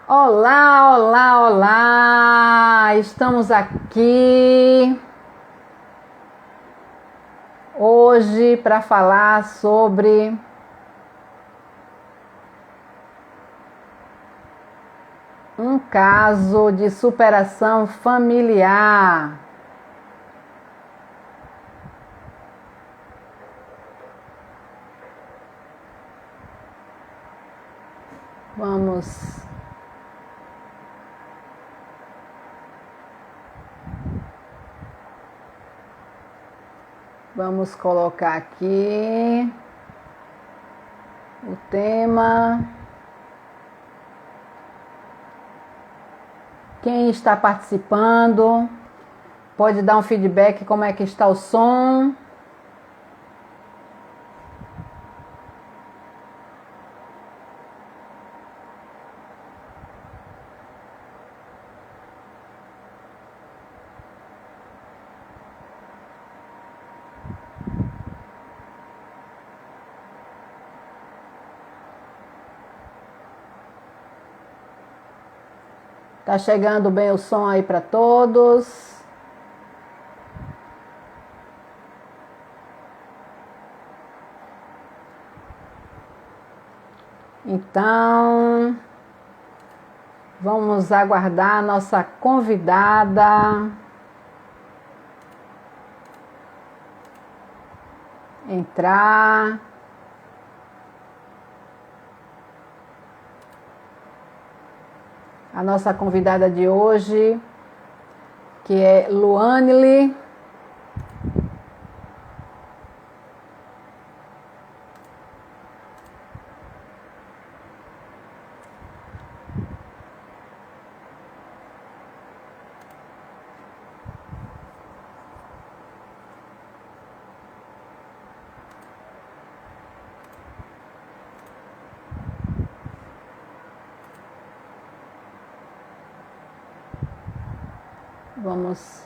Olá, olá, olá! Estamos aqui hoje para falar sobre um caso de superação familiar. Vamos colocar aqui o tema. Quem está participando pode dar um feedback como é que está o som. Tá chegando bem o som aí para todos. Então, vamos aguardar a nossa convidada entrar. A nossa convidada de hoje, que é Luanile. Vamos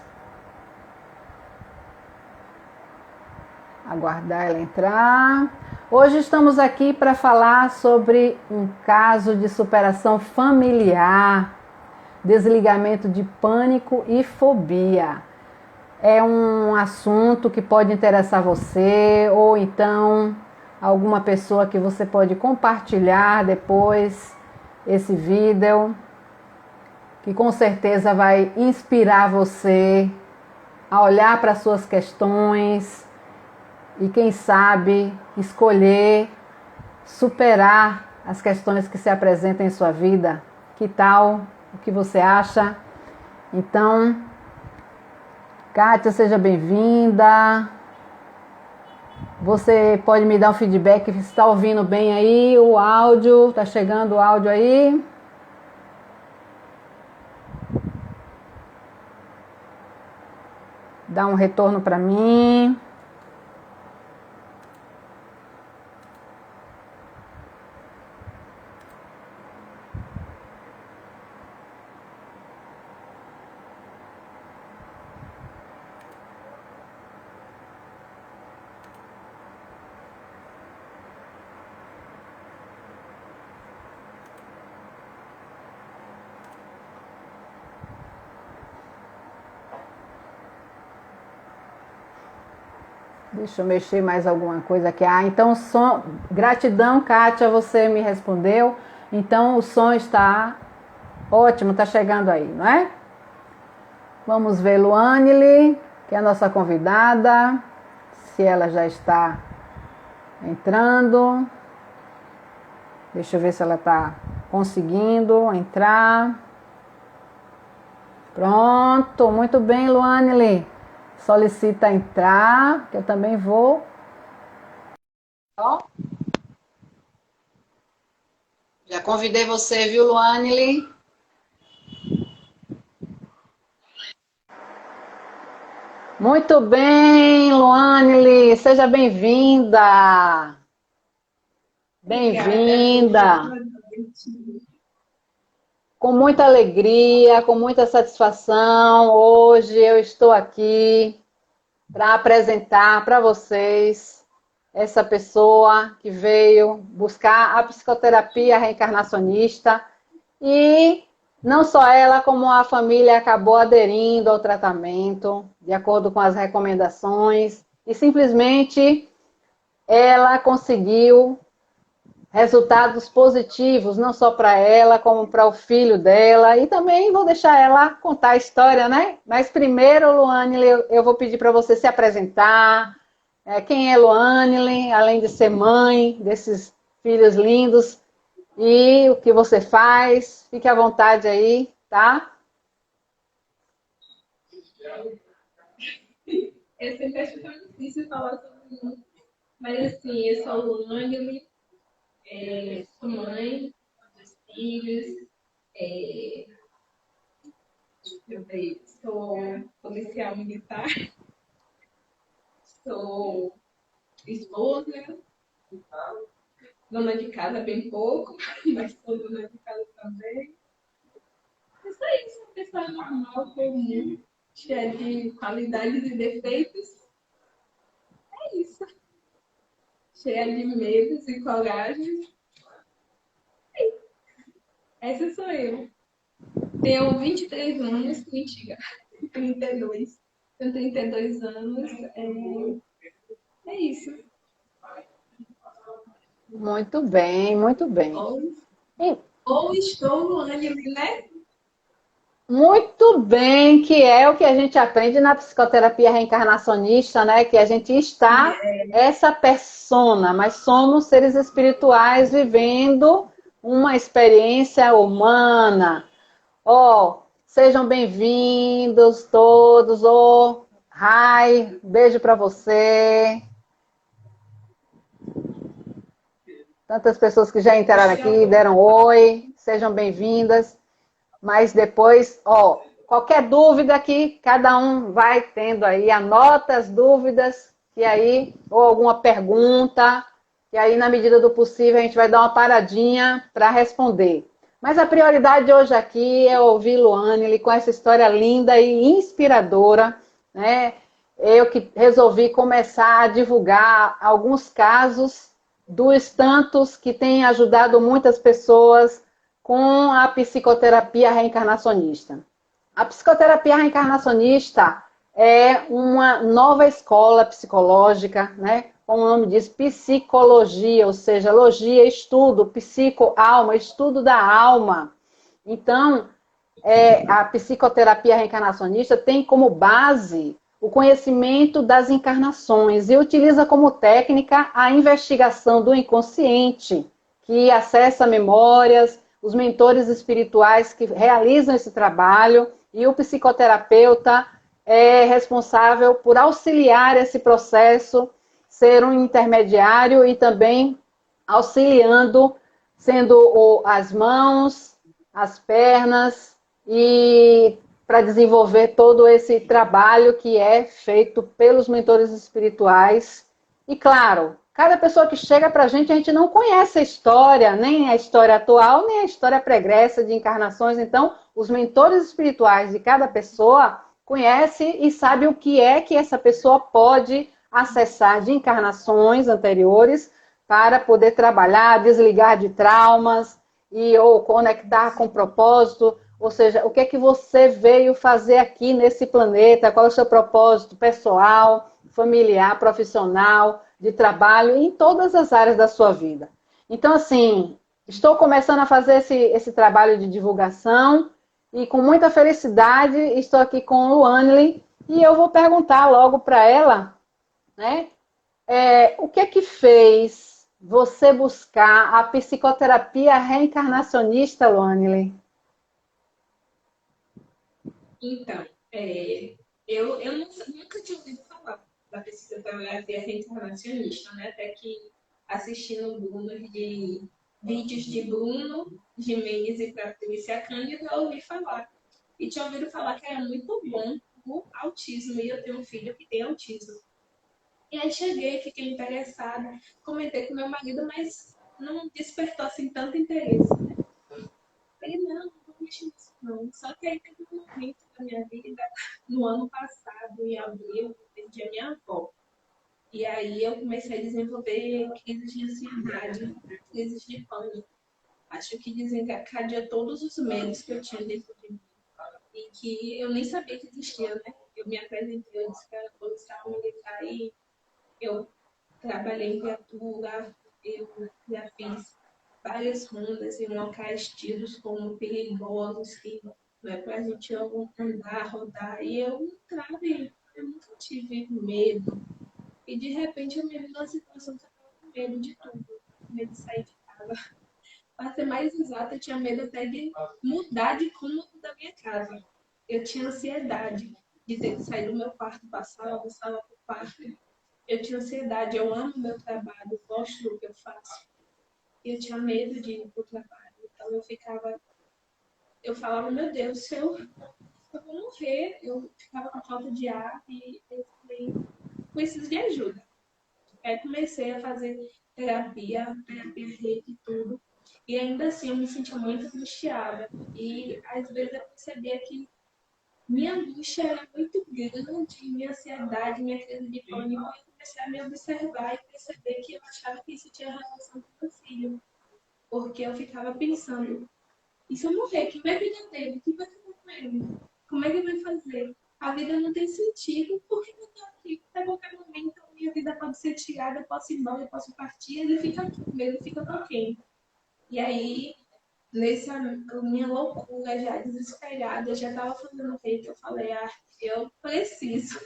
aguardar ela entrar. Hoje estamos aqui para falar sobre um caso de superação familiar, desligamento de pânico e fobia. É um assunto que pode interessar você ou então alguma pessoa que você pode compartilhar depois esse vídeo, que com certeza vai inspirar você a olhar para suas questões e, quem sabe, escolher superar as questões que se apresentam em sua vida. Que tal? O que você acha? Então, Kátia, seja bem-vinda. Você pode me dar um feedback se está ouvindo bem aí o áudio? Está chegando o áudio aí? Dá um retorno para mim. Deixa eu mexer mais alguma coisa aqui. Então o som... Gratidão, Kátia, você me respondeu. Então o som está ótimo, está chegando aí, não é? Vamos ver Luanile, que é a nossa convidada, se ela já está entrando. Deixa eu ver se ela está conseguindo entrar. Pronto, muito bem, Luanile. Solicita entrar, que eu também vou. Já convidei você, viu, Luanile? Muito bem, Luanile, seja bem-vinda. Bem-vinda. Com muita alegria, com muita satisfação, hoje eu estou aqui para apresentar para vocês essa pessoa que veio buscar a psicoterapia reencarnacionista E não só ela, como a família acabou aderindo ao tratamento, de acordo com as recomendações, e simplesmente ela conseguiu resultados positivos, não só para ela, como para o filho dela. E também vou deixar ela contar a história, né? Mas primeiro, Luane, eu vou pedir para você se apresentar. Quem é Luane, além de ser mãe desses filhos lindos, e o que você faz. Fique à vontade aí, tá? Eu sempre acho tão difícil falar sobre isso. Mas assim, eu sou Luane, sou mãe dos filhos, é, sou policial militar, sou esposa, dona de casa bem pouco, mas sou dona de casa também. Isso aí, sou uma pessoa normal, comum, cheia de qualidades e defeitos. É isso. Cheia de medos e coragens. Essa sou eu. Tenho 23 anos, mentira, 32. Tenho 32 anos. É isso. Muito bem, muito bem. Ou, ou estou no ânimo, né? Muito bem, que é o que a gente aprende na psicoterapia reencarnacionista, né? Que a gente está essa persona, mas somos seres espirituais vivendo uma experiência humana. Ó, sejam bem-vindos todos. Ó, hi, beijo para você. Tantas pessoas que já entraram aqui, deram oi, sejam bem-vindas. Mas depois, ó, qualquer dúvida que cada um vai tendo aí, anota as dúvidas, que aí, ou alguma pergunta, que aí, na medida do possível, a gente vai dar uma paradinha para responder. Mas a prioridade hoje aqui é ouvir Luane com essa história linda e inspiradora, né? Eu que resolvi começar a divulgar alguns casos dos tantos que têm ajudado muitas pessoas com a psicoterapia reencarnacionista. A psicoterapia reencarnacionista é uma nova escola psicológica, né? Como o nome diz, psicologia, ou seja, logia, estudo, psico, alma, estudo da alma. Então, a psicoterapia reencarnacionista tem como base o conhecimento das encarnações e utiliza como técnica a investigação do inconsciente, que acessa memórias, os mentores espirituais que realizam esse trabalho e o psicoterapeuta é responsável por auxiliar esse processo, ser um intermediário e também auxiliando, sendo as mãos, as pernas, e para desenvolver todo esse trabalho que é feito pelos mentores espirituais. E claro, cada pessoa que chega para a gente não conhece a história, nem a história atual, nem a história pregressa de encarnações. Então, os mentores espirituais de cada pessoa conhecem e sabem o que é que essa pessoa pode acessar de encarnações anteriores para poder trabalhar, desligar de traumas e ou conectar com propósito. Ou seja, o que é que você veio fazer aqui nesse planeta? Qual é o seu propósito pessoal, familiar, profissional, de trabalho, em todas as áreas da sua vida. Então, assim, estou começando a fazer esse trabalho de divulgação e com muita felicidade estou aqui com Luanley e eu vou perguntar logo para ela, né? O que é que fez você buscar a psicoterapia reencarnacionista, Luanley? Então, nunca tinha ouvido falar da psicoterapia reencarnacionista, né? Até que assistindo vídeos de Bruno, de Mendes e Patrícia Cândida, eu ouvi falar. E tinha ouvido falar que era muito bom o autismo, e eu tenho um filho que tem autismo. E aí cheguei, fiquei interessada, comentei com meu marido, mas não despertou assim tanto interesse, né? Ele, não vou mexer nisso não. Só que aí teve um momento da minha vida, no ano passado, em abril, eu perdi a minha avó. E aí eu comecei a desenvolver crises de ansiedade, crises de pânico. acho que desencadeia todos os medos que eu tinha dentro de mim e que eu nem sabia que existia, né? Eu me apresentei, eu disse que era policial militar e eu trabalhei em viatura, eu já fiz várias rondas em locais tidos como perigosos, que não é para a gente andar, rodar. E eu entrava e eu nunca tive medo. E de repente eu me vi numa situação que eu estava com medo de tudo. Medo de sair de casa. Para ser mais exata, eu tinha medo até de mudar de cômodo da minha casa. Eu tinha ansiedade de ter que sair do meu quarto para a sala, da sala para o quarto. Eu tinha ansiedade, eu amo meu trabalho, gosto do que eu faço. E eu tinha medo de ir para o trabalho. Então eu falava, meu Deus, se eu vou morrer, eu ficava com falta de ar e eu falei, preciso de ajuda. Aí comecei a fazer terapia rede e tudo. E ainda assim eu me sentia muito angustiada. E às vezes eu percebia que minha angústia era muito grande, minha ansiedade, minha crise de pânico. Eu comecei a me observar e perceber que eu achava que isso tinha relação com meu filho. Porque eu ficava pensando, e se eu morrer, quem vai cuidar dele? Quem vai cuidar com ele? Como é que vai fazer? A vida não tem sentido, por que eu estou aqui? A qualquer momento a minha vida pode ser tirada, eu posso ir embora, eu posso partir, ele fica aqui, ele fica com quem? E aí, nessa minha loucura já desesperada, eu já estava fazendo feito, eu falei, eu preciso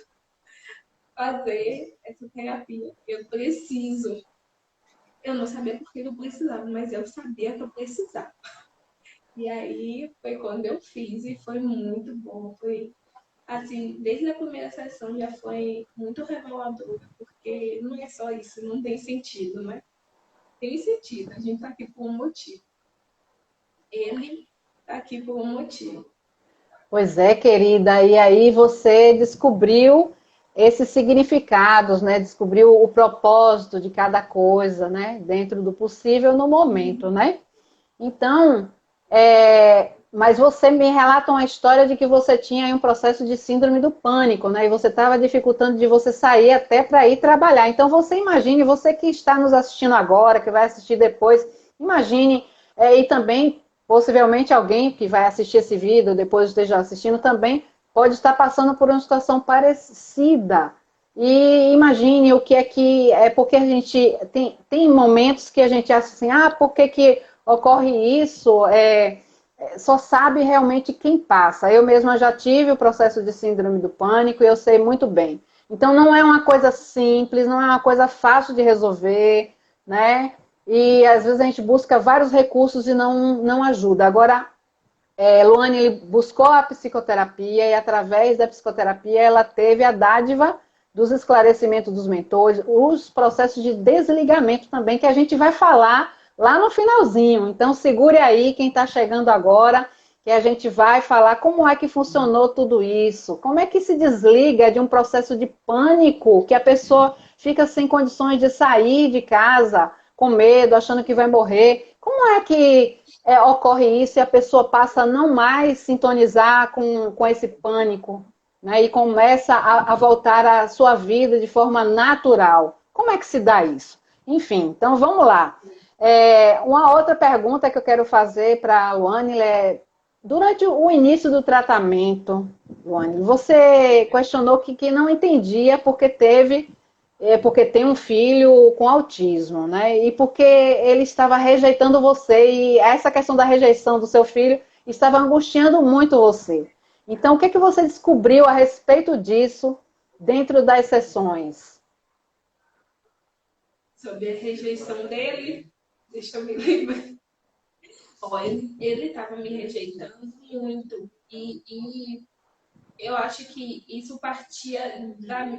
fazer essa terapia, eu preciso. Eu não sabia por que eu precisava, mas eu sabia que eu precisava. E aí foi quando eu fiz e foi muito bom. Foi assim, desde a primeira sessão já foi muito revelador, porque não é só isso, não tem sentido, né? Tem sentido, a gente tá aqui por um motivo. Ele tá aqui por um motivo. Pois é, querida, e aí você descobriu esses significados, né? Descobriu o propósito de cada coisa, né? Dentro do possível no momento, né? Então, mas você me relata uma história de que você tinha aí um processo de síndrome do pânico, né? E você estava dificultando de você sair até para ir trabalhar. Então, você imagine, você que está nos assistindo agora, que vai assistir depois, imagine, e também, possivelmente, alguém que vai assistir esse vídeo, depois esteja assistindo também, pode estar passando por uma situação parecida. E imagine o que é porque a gente tem momentos que a gente acha assim, por que ocorre isso? Só sabe realmente quem passa. Eu mesma já tive o processo de síndrome do pânico e eu sei muito bem. Então não é uma coisa simples, não é uma coisa fácil de resolver, né? E às vezes a gente busca vários recursos e não ajuda. Agora, Luane buscou a psicoterapia e através da psicoterapia ela teve a dádiva dos esclarecimentos dos mentores, os processos de desligamento também, que a gente vai falar lá no finalzinho. Então segure aí quem está chegando agora, que a gente vai falar como é que funcionou tudo isso, como é que se desliga de um processo de pânico, que a pessoa fica sem condições de sair de casa, com medo, achando que vai morrer. Como é que ocorre isso e a pessoa passa a não mais sintonizar com esse pânico, né? E começa a voltar à sua vida de forma natural. Como é que se dá isso? Enfim, então vamos lá. Uma outra pergunta que eu quero fazer para a Luane é, durante o início do tratamento, Luane, você questionou que não entendia porque tem um filho com autismo, né? E porque ele estava rejeitando você, e essa questão da rejeição do seu filho estava angustiando muito você. Então, o que você descobriu a respeito disso dentro das sessões? Sobre a rejeição dele, deixa eu me lembrar. Olha, ele estava me rejeitando muito. E eu acho que isso partia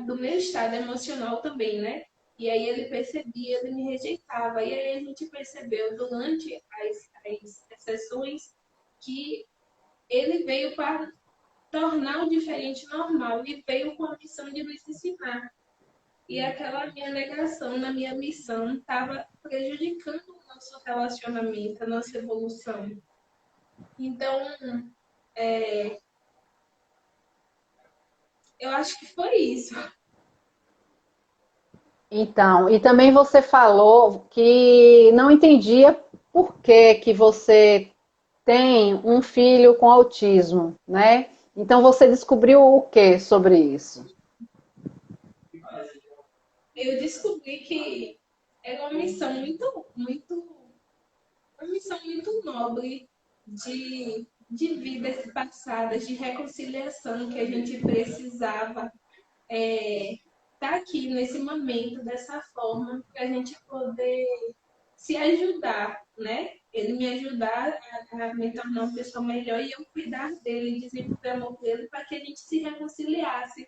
do meu estado emocional também, né? E aí ele percebia, ele me rejeitava. E aí a gente percebeu durante as sessões que ele veio para tornar o diferente normal e veio com a missão de nos ensinar. E aquela minha negação na minha missão estava prejudicando o nosso relacionamento, a nossa evolução. Então, eu acho que foi isso. Então, e também você falou que não entendia por que que você tem um filho com autismo, né? Então você descobriu o que sobre isso? Eu descobri que era uma missão muito nobre de vidas passadas, de reconciliação que a gente precisava estar aqui nesse momento dessa forma para a gente poder se ajudar, né? Ele me ajudar a me tornar uma pessoa melhor e eu cuidar dele, desenvolver amor dele para que a gente se reconciliasse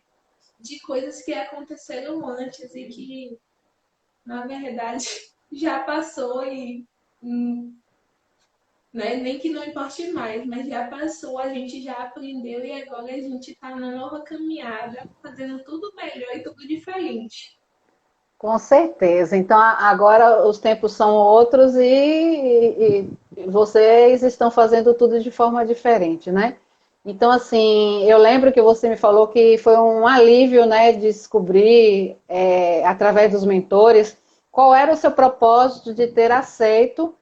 de coisas que aconteceram antes e que, na verdade, já passou e né? Nem que não importe mais, mas já passou, a gente já aprendeu e agora a gente está na nova caminhada, fazendo tudo melhor e tudo diferente. Com certeza. Então agora os tempos são outros e vocês estão fazendo tudo de forma diferente, né? Então, assim, eu lembro que você me falou que foi um alívio, né, descobrir, através dos mentores, qual era o seu propósito de ter aceito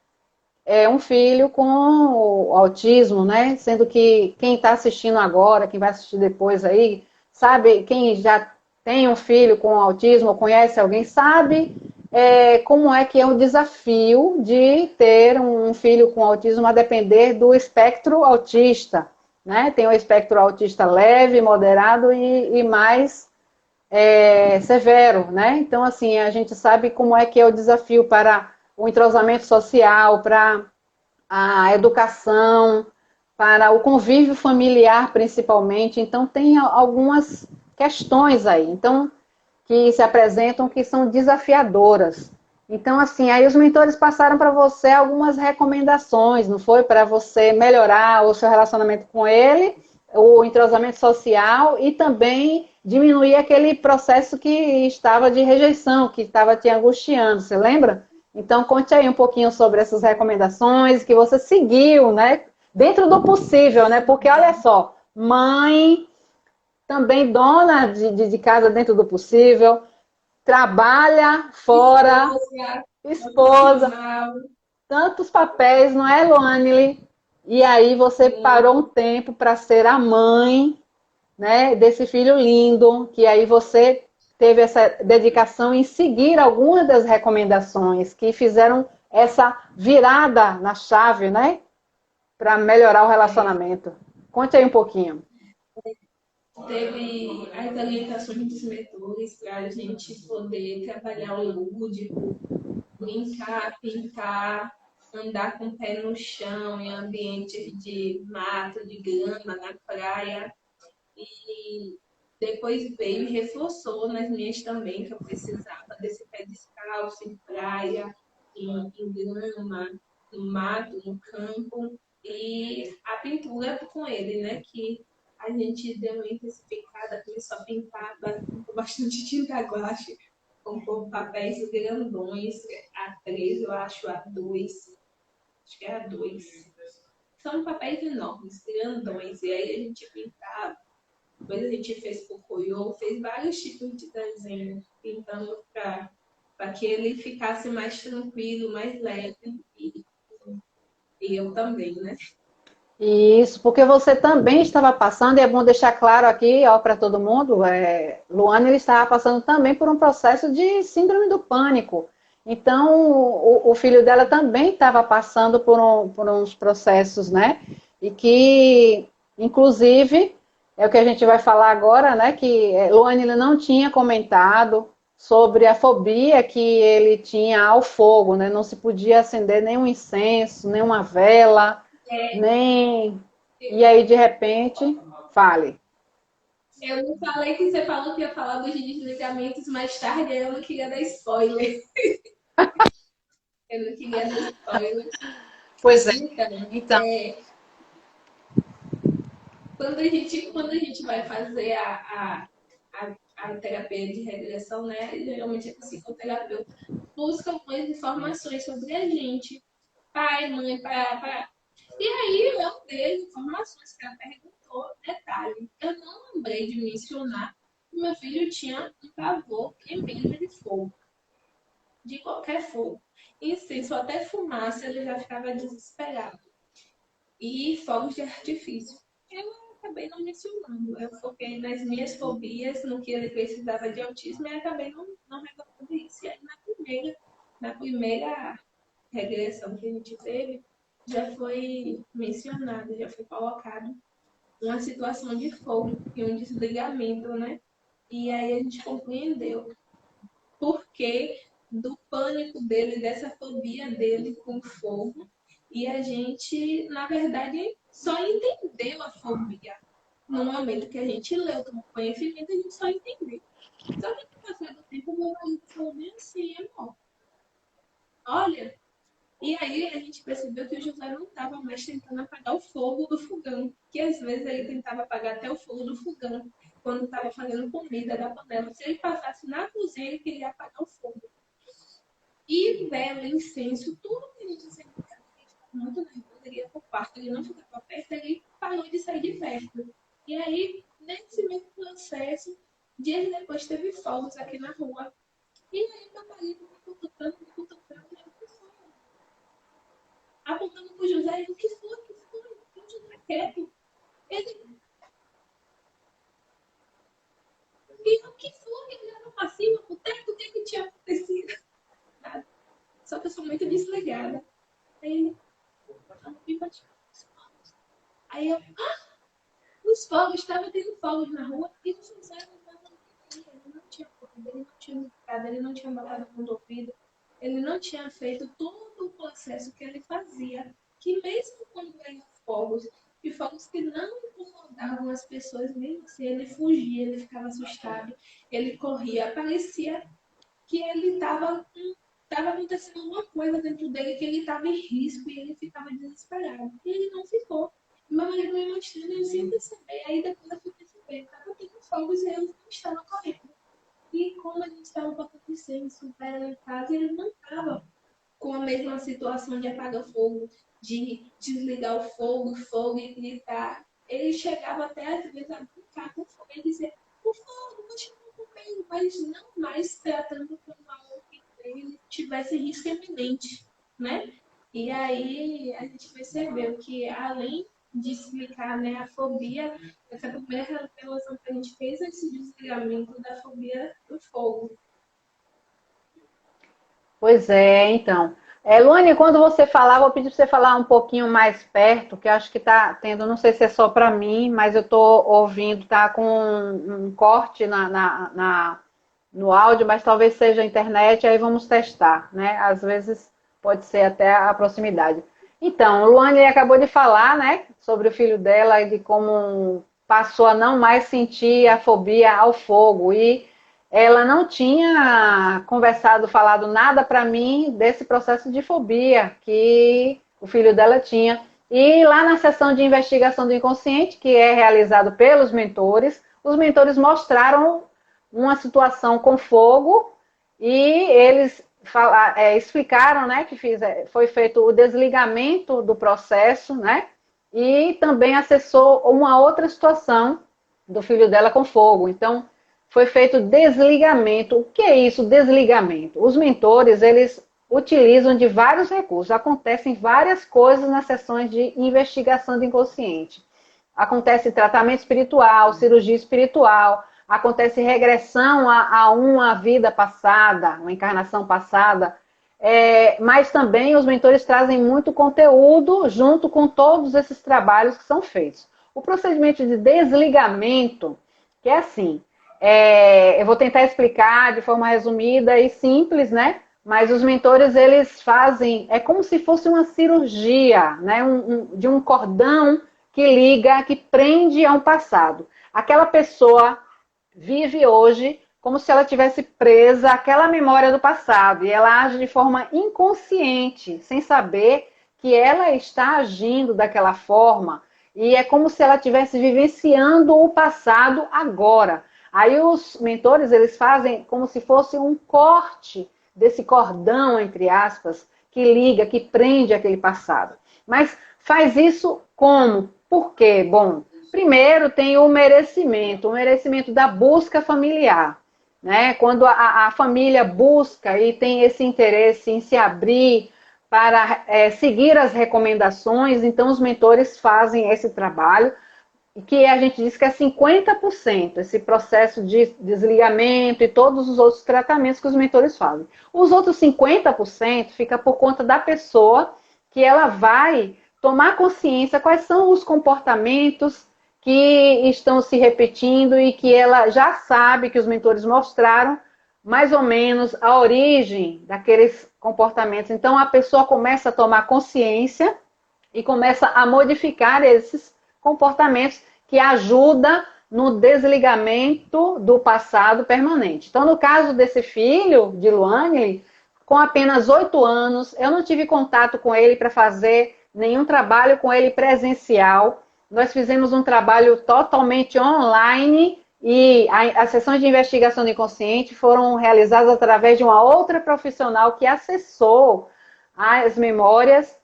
um filho com autismo, né? Sendo que quem está assistindo agora, quem vai assistir depois aí, sabe, quem já tem um filho com autismo ou conhece alguém, sabe como é que é o desafio de ter um filho com autismo a depender do espectro autista, né? Tem o espectro autista leve, moderado e mais severo, né? Então, assim, a gente sabe como é que é o desafio para o entrosamento social, para a educação, para o convívio familiar, principalmente. Então, tem algumas questões aí, então, que se apresentam que são desafiadoras. Então, assim, aí os mentores passaram para você algumas recomendações, não foi? Para você melhorar o seu relacionamento com ele, o entrosamento social e também diminuir aquele processo que estava de rejeição, que estava te angustiando, você lembra? Então, conte aí um pouquinho sobre essas recomendações que você seguiu, né? Dentro do possível, né? Porque olha só, mãe, também dona de casa dentro do possível, trabalha fora, Esposa, esposa, profissional, tantos papéis, não é, Luanile? E aí você parou um tempo para ser a mãe, né, desse filho lindo, que aí você teve essa dedicação em seguir algumas das recomendações que fizeram essa virada na chave, né, para melhorar o relacionamento. Conte aí um pouquinho. teve as orientações dos mentores para a gente poder trabalhar o lúdico, brincar, pintar, andar com o pé no chão em ambientes de mato, de grama, na praia. E depois veio e reforçou nas minhas também, que eu precisava desse pé descalço em praia, em grama, no mato, no campo. E a pintura com ele, né? Que a gente deu uma intensificada, começou a pintar com bastante tinta guache, com papéis grandões, A3, eu acho, A2, acho que é A2. São papéis enormes, grandões, e aí a gente pintava. Depois a gente fez Pocoyo, fez vários tipos de desenho, pintando para que ele ficasse mais tranquilo, mais leve. E eu também, né? Isso, porque você também estava passando, e é bom deixar claro aqui, ó, para todo mundo, Luana ele estava passando também por um processo de síndrome do pânico. Então, o filho dela também estava passando por uns processos, né? E que, inclusive, é o que a gente vai falar agora, né? Que Luana ele não tinha comentado sobre a fobia que ele tinha ao fogo, né? Não se podia acender nenhum incenso, nenhuma vela, nem. E aí, de repente, fale. Eu não falei que você falou que ia falar dos desligamentos mais tarde, aí eu não queria dar spoiler. Eu não queria dar spoiler. Pois é. Então, Então, quando a gente vai fazer a terapia de regressão, né? Geralmente a psicoterapeuta busca algumas informações sobre a gente. Pai, mãe, pai. E aí eu dei informações que ela perguntou. Detalhe, eu não lembrei de mencionar que meu filho tinha um pavor e medo de fogo. de qualquer fogo. Incenso, até fumaça, ele já ficava desesperado. E fogos de artifício. Eu acabei não mencionando. Eu foquei nas minhas fobias, no que ele precisava de autismo, e acabei não revelando isso. E aí, na primeira regressão que a gente teve, já foi mencionado, já foi colocado uma situação de fogo e um desligamento, né? E aí a gente compreendeu por que do pânico dele, dessa fobia dele com fogo. E a gente, na verdade, só entendeu a fobia. No momento que a gente leu, tomou conhecimento, a gente só entendeu. Só que no passar do tempo, meu marido falou bem assim, amor, olha. E aí a gente percebeu que o José não estava mais tentando apagar o fogo do fogão. Que às vezes ele tentava apagar até o fogo do fogão, quando estava fazendo comida da panela. Se ele passasse na cozinha, ele queria apagar o fogo. E vela, incenso, tudo que a gente sempre muito nervoso, ele ia pro quarto, ele não ficava perto, ele parou de sair de perto. E aí, nesse mesmo processo, dias depois teve fogos aqui na rua. E aí meu marido me cutucando, e eu, que foi? Apontando pro José, e o que foi? O que foi? O José quieto. Ele, e o que foi? Ele olhava pra cima, pro teto, o que que tinha acontecido? Nada. Só que eu sou muito desligada. Aí ele, aí eu, os fogos, estava tendo fogos na rua e o José ele não tinha corrido, ele não tinha gritado, ele não tinha botado com o ouvido, ele não tinha feito todo o processo que ele fazia, que mesmo quando veio fogos, e fogos que não incomodavam as pessoas, mesmo assim, ele fugia, ele ficava assustado, ele corria, parecia que ele estava acontecendo alguma coisa dentro dele, que ele estava em risco e ele ficava desesperado. E ele não ficou. Meu marido me mostrando, eu sem perceber. Aí depois eu fui perceber, estava tendo fogos e eu não estava correndo. E como a gente estava botando licença para em casa, ele não estava com a mesma situação de apagar fogo, de desligar o fogo e gritar. Ele chegava até às vezes a brincar com o fogo e dizer, o fogo continua comendo, mas não mais tratando como algo que ele tivesse risco iminente, né? E aí a gente percebeu que além de explicar, né, a fobia, essa primeira revelação que a gente fez é esse desligamento da fobia do fogo. Pois é, então. Luane, quando você falar, vou pedir para você falar um pouquinho mais perto, que eu acho que está tendo, não sei se é só para mim, mas eu estou ouvindo, tá com um corte no áudio, mas talvez seja a internet, aí vamos testar, né? Às vezes pode ser até a proximidade. Então, Luane acabou de falar, né, sobre o filho dela e de como passou a não mais sentir a fobia ao fogo. E ela não tinha conversado, falado nada para mim desse processo de fobia que o filho dela tinha. E lá na sessão de investigação do inconsciente, que é realizado pelos mentores, os mentores mostraram uma situação com fogo e eles explicaram, né, que foi feito o desligamento do processo, né, e também acessou uma outra situação do filho dela com fogo. Então, foi feito desligamento. O que é isso, desligamento? Os mentores, eles utilizam de vários recursos. Acontecem várias coisas nas sessões de investigação do inconsciente. Acontece tratamento espiritual, cirurgia espiritual, acontece regressão a uma vida passada, uma encarnação passada. Mas também os mentores trazem muito conteúdo junto com todos esses trabalhos que são feitos. O procedimento de desligamento, que é assim, eu vou tentar explicar de forma resumida e simples, né? Mas os mentores, eles fazem, é como se fosse uma cirurgia, né? De um cordão que liga, que prende a um passado. Aquela pessoa vive hoje como se ela tivesse presa àquela memória do passado. E ela age de forma inconsciente, sem saber que ela está agindo daquela forma. E é como se ela estivesse vivenciando o passado agora. Aí os mentores, eles fazem como se fosse um corte desse cordão, entre aspas, que liga, que prende aquele passado. Mas faz isso como? Por quê? Bom, primeiro tem o merecimento da busca familiar. né? Quando a família busca e tem esse interesse em se abrir para seguir as recomendações, então os mentores fazem esse trabalho, que a gente diz que é 50%, esse processo de desligamento e todos os outros tratamentos que os mentores fazem. Os outros 50% fica por conta da pessoa, que ela vai tomar consciência quais são os comportamentos que estão se repetindo e que ela já sabe que os mentores mostraram mais ou menos a origem daqueles comportamentos. Então a pessoa começa a tomar consciência e começa a modificar esses comportamentos que ajuda no desligamento do passado permanente. Então, no caso desse filho de Luane, com apenas 8 anos, eu não tive contato com ele para fazer nenhum trabalho com ele presencial. Nós fizemos um trabalho totalmente online e as sessões de investigação do inconsciente foram realizadas através de uma outra profissional que acessou as memórias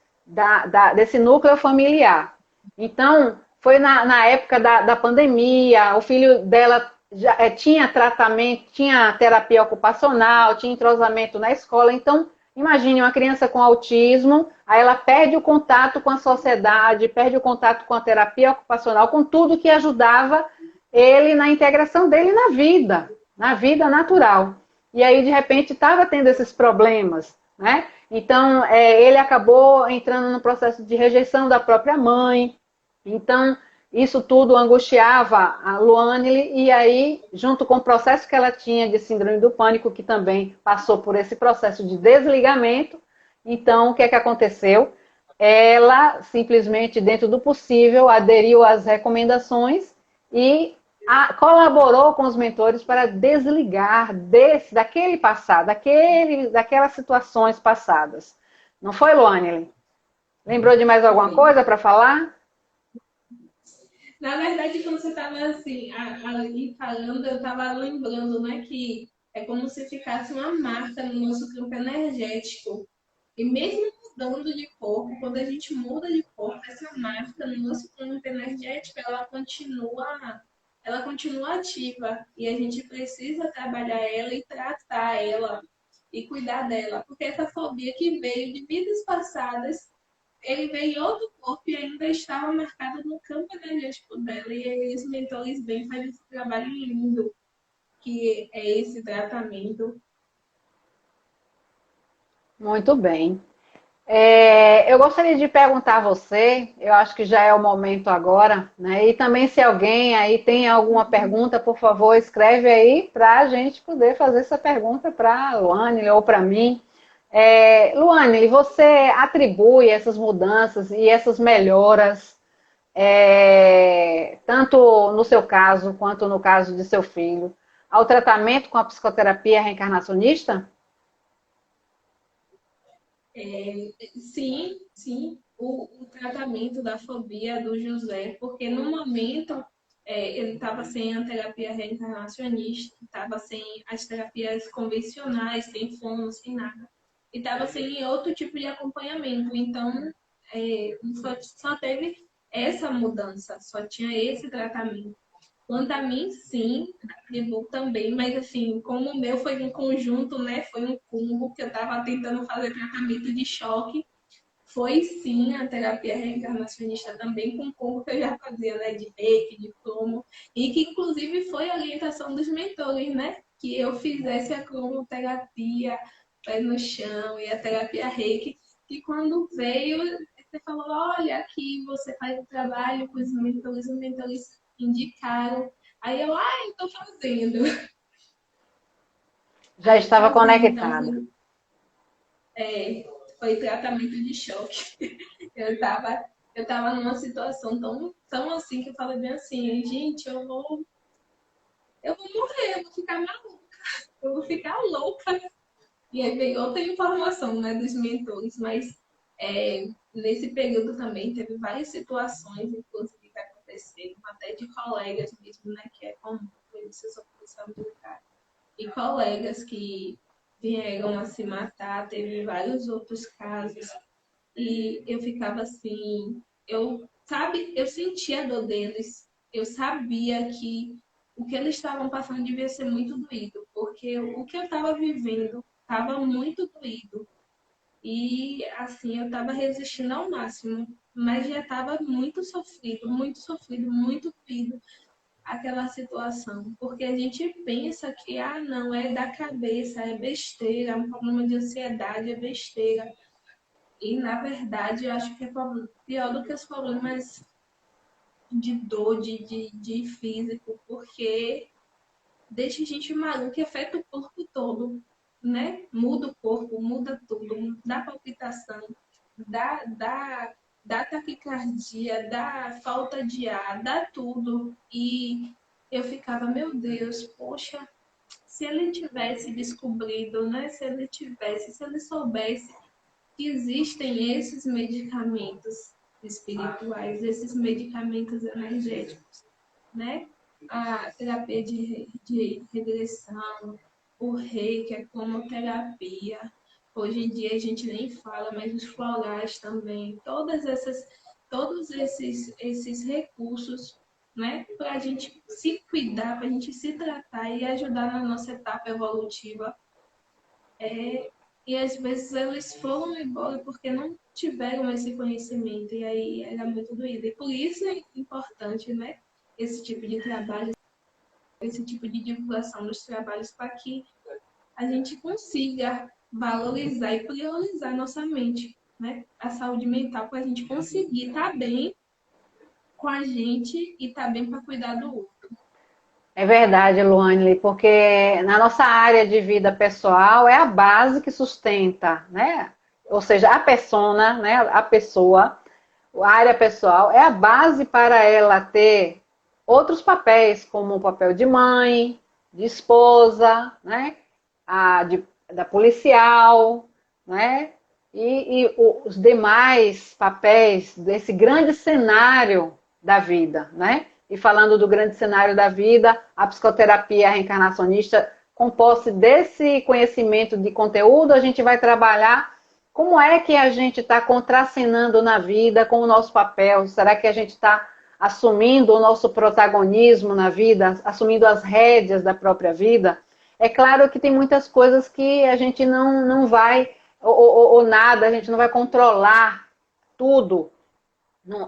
desse núcleo familiar. Então, foi na época da pandemia, o filho dela já tinha tratamento, tinha terapia ocupacional, tinha entrosamento na escola. Então, imagine uma criança com autismo, aí ela perde o contato com a sociedade, perde o contato com a terapia ocupacional, com tudo que ajudava ele na integração dele na vida natural. E aí, de repente, estava tendo esses problemas, né? Então, ele acabou entrando no processo de rejeição da própria mãe. Então, isso tudo angustiava a Luane, e aí, junto com o processo que ela tinha de síndrome do pânico, que também passou por esse processo de desligamento, então, o que é que aconteceu? Ela, simplesmente, dentro do possível, aderiu às recomendações e colaborou com os mentores para desligar daquele passado, daquelas situações passadas. Não foi, Luane? Lembrou de mais alguma coisa para falar? Na verdade, quando você estava assim, ali falando, eu estava lembrando, né, que é como se ficasse uma marca no nosso campo energético. E mesmo mudando de corpo, quando a gente muda de corpo, essa marca no nosso campo energético, ela continua ativa. E a gente precisa trabalhar ela e tratar ela e cuidar dela. Porque essa fobia que veio de vidas passadas, ele veio em outro corpo e ainda estava marcado no campo energético dela. E eles mentores bem fazem esse trabalho lindo, que é esse tratamento. Muito bem. Eu gostaria de perguntar a você, eu acho que já é o momento agora, né? E também se alguém aí tem alguma pergunta, por favor, escreve aí para a gente poder fazer essa pergunta para a Luane ou para mim. Luane, você atribui essas mudanças e essas melhoras, tanto no seu caso quanto no caso de seu filho, ao tratamento com a psicoterapia reencarnacionista? Sim, sim, o tratamento da fobia do José, porque no momento ele estava sem a terapia reencarnacionista, estava sem as terapias convencionais, sem fono, sem nada, e estava sem outro tipo de acompanhamento. Então, só teve essa mudança, só tinha esse tratamento. Quanto a mim, sim, atribuo também, mas assim, como o meu foi um conjunto, né? Foi um combo que eu estava tentando fazer tratamento de choque. Foi sim a terapia reencarnacionista também, com um combo que eu já fazia, né? De reiki, de cromo, e que inclusive foi a orientação dos mentores, né? Que eu fizesse a cromoterapia, pé no chão, e a terapia reiki. E quando veio, você falou: olha, aqui você faz o trabalho com os mentores indicaram. Aí eu tô fazendo. Já Aí estava fazendo, então, conectada. foi tratamento de choque. Eu tava numa situação tão assim que eu falei bem assim, gente, eu vou morrer, eu vou ficar maluca, eu vou ficar louca. E aí veio outra informação, né, dos mentores, mas nesse período também teve várias situações, inclusive, que aconteceram, até de colegas mesmo, né, que é comum, isso eu sou policial militar, e colegas que vieram a se matar, teve vários outros casos, e eu ficava assim, eu sentia a dor deles, eu sabia que o que eles estavam passando devia ser muito doído, porque o que eu estava vivendo estava muito doído. E assim, eu estava resistindo ao máximo, mas já estava muito sofrido, muito doído aquela situação. Porque a gente pensa que, não, é da cabeça, é besteira, é um problema de ansiedade, é besteira. E, na verdade, eu acho que é pior do que os problemas de dor, de físico, porque deixa a gente maluco e afeta o corpo todo, né? Muda o corpo, muda tudo, dá palpitação, dá taquicardia, dá falta de ar, dá tudo. E eu ficava, meu Deus, poxa, se ele tivesse descobrido, né? Se ele soubesse que existem esses medicamentos espirituais, esses medicamentos energéticos, né? A terapia de regressão, o reiki, a cromoterapia. Hoje em dia a gente nem fala, mas os florais também, todos esses recursos, né, para a gente se cuidar, para a gente se tratar e ajudar na nossa etapa evolutiva. E às vezes eles foram embora porque não tiveram esse conhecimento, e aí era muito doído. E por isso é importante, né, esse tipo de trabalho, esse tipo de divulgação dos trabalhos, para que a gente consiga valorizar e priorizar nossa mente, né? A saúde mental, para a gente conseguir estar bem com a gente e estar bem para cuidar do outro. É verdade, Luane, porque na nossa área de vida pessoal é a base que sustenta, né? Ou seja, a persona, né? A pessoa, a área pessoal é a base para ela ter outros papéis, como o papel de mãe, de esposa, né? Da policial, né? E os demais papéis desse grande cenário da vida, né? E falando do grande cenário da vida, a psicoterapia reencarnacionista, com posse desse conhecimento de conteúdo, a gente vai trabalhar como é que a gente está contracenando na vida com o nosso papel. Será que a gente está assumindo o nosso protagonismo na vida, assumindo as rédeas da própria vida? É claro que tem muitas coisas que a gente não vai, ou nada, a gente não vai controlar tudo,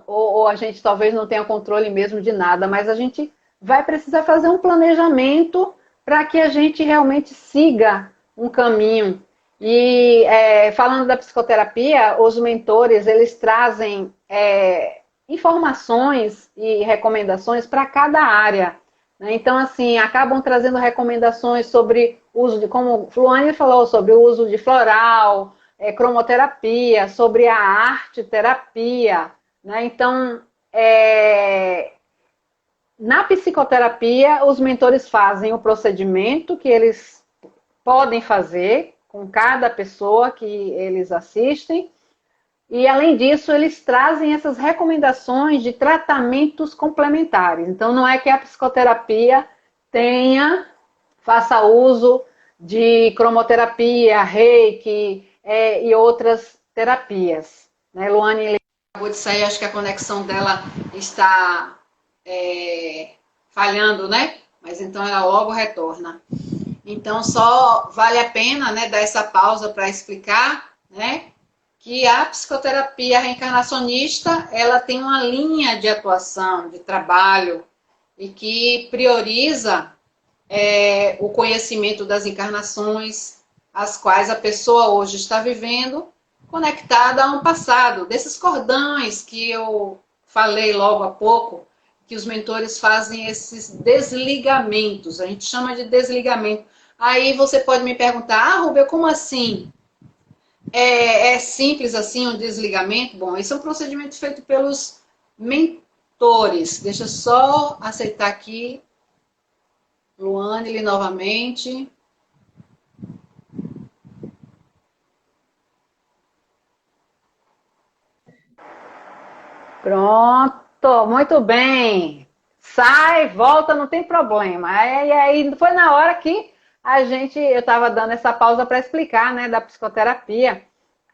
ou a gente talvez não tenha controle mesmo de nada, mas a gente vai precisar fazer um planejamento para que a gente realmente siga um caminho. E falando da psicoterapia, os mentores, eles trazem informações e recomendações para cada área. Né? Então, assim, acabam trazendo recomendações sobre o uso de, como o Luane falou, sobre o uso de floral, cromoterapia, sobre a arte terapia. Né? Então, na psicoterapia, os mentores fazem o procedimento que eles podem fazer com cada pessoa que eles assistem. E, além disso, eles trazem essas recomendações de tratamentos complementares. Então, não é que a psicoterapia faça uso de cromoterapia, reiki e outras terapias. Né? Luane acabou de sair, acho que a conexão dela está falhando, né? Mas então ela logo retorna. Então, só vale a pena, né, dar essa pausa para explicar, né, que a psicoterapia reencarnacionista, ela tem uma linha de atuação, de trabalho, e que prioriza o conhecimento das encarnações, as quais a pessoa hoje está vivendo, conectada a um passado, desses cordões que eu falei logo há pouco, que os mentores fazem esses desligamentos, a gente chama de desligamento. Aí você pode me perguntar, Rubia, como assim? É simples assim um desligamento? Bom, esse é um procedimento feito pelos mentores. Deixa eu só aceitar aqui, Luane, novamente. Pronto, muito bem. Sai, volta, não tem problema. E aí foi na hora que eu estava dando essa pausa para explicar, né, da psicoterapia,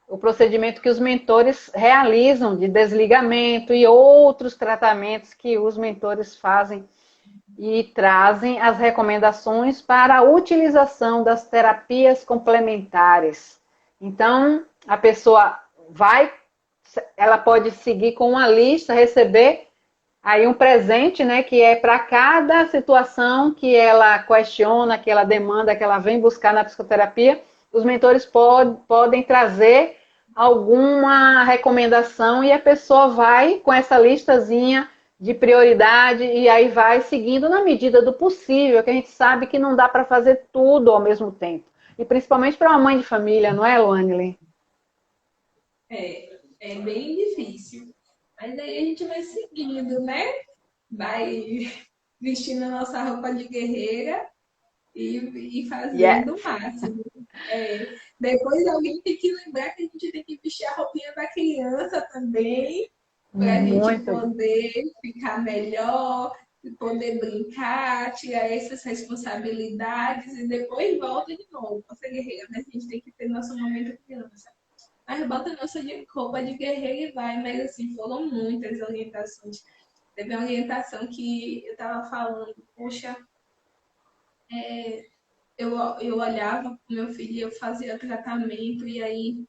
o procedimento que os mentores realizam de desligamento e outros tratamentos que os mentores fazem. e trazem as recomendações para a utilização das terapias complementares. Então, a pessoa ela pode seguir com uma lista, receber aí um presente, né, que é para cada situação que ela questiona, que ela demanda, que ela vem buscar na psicoterapia, os mentores podem trazer alguma recomendação e a pessoa vai com essa listazinha de prioridade e aí vai seguindo na medida do possível, que a gente sabe que não dá para fazer tudo ao mesmo tempo. E principalmente para uma mãe de família, não é, Luanile? É bem difícil. Mas aí a gente vai seguindo, né? Vai vestindo a nossa roupa de guerreira e Yes. fazendo o máximo. Depois alguém tem que lembrar que a gente tem que vestir a roupinha da criança também, para a gente Muito. poder ficar melhor, poder brincar, tirar essas responsabilidades e depois volta de novo para ser guerreira. Mas a gente tem que ter nosso momento criança. Mas bota nossa roupa de guerreira e vai. Mas assim, foram muitas orientações. Teve uma orientação que eu estava falando, poxa, eu olhava para meu filho e eu fazia tratamento, e aí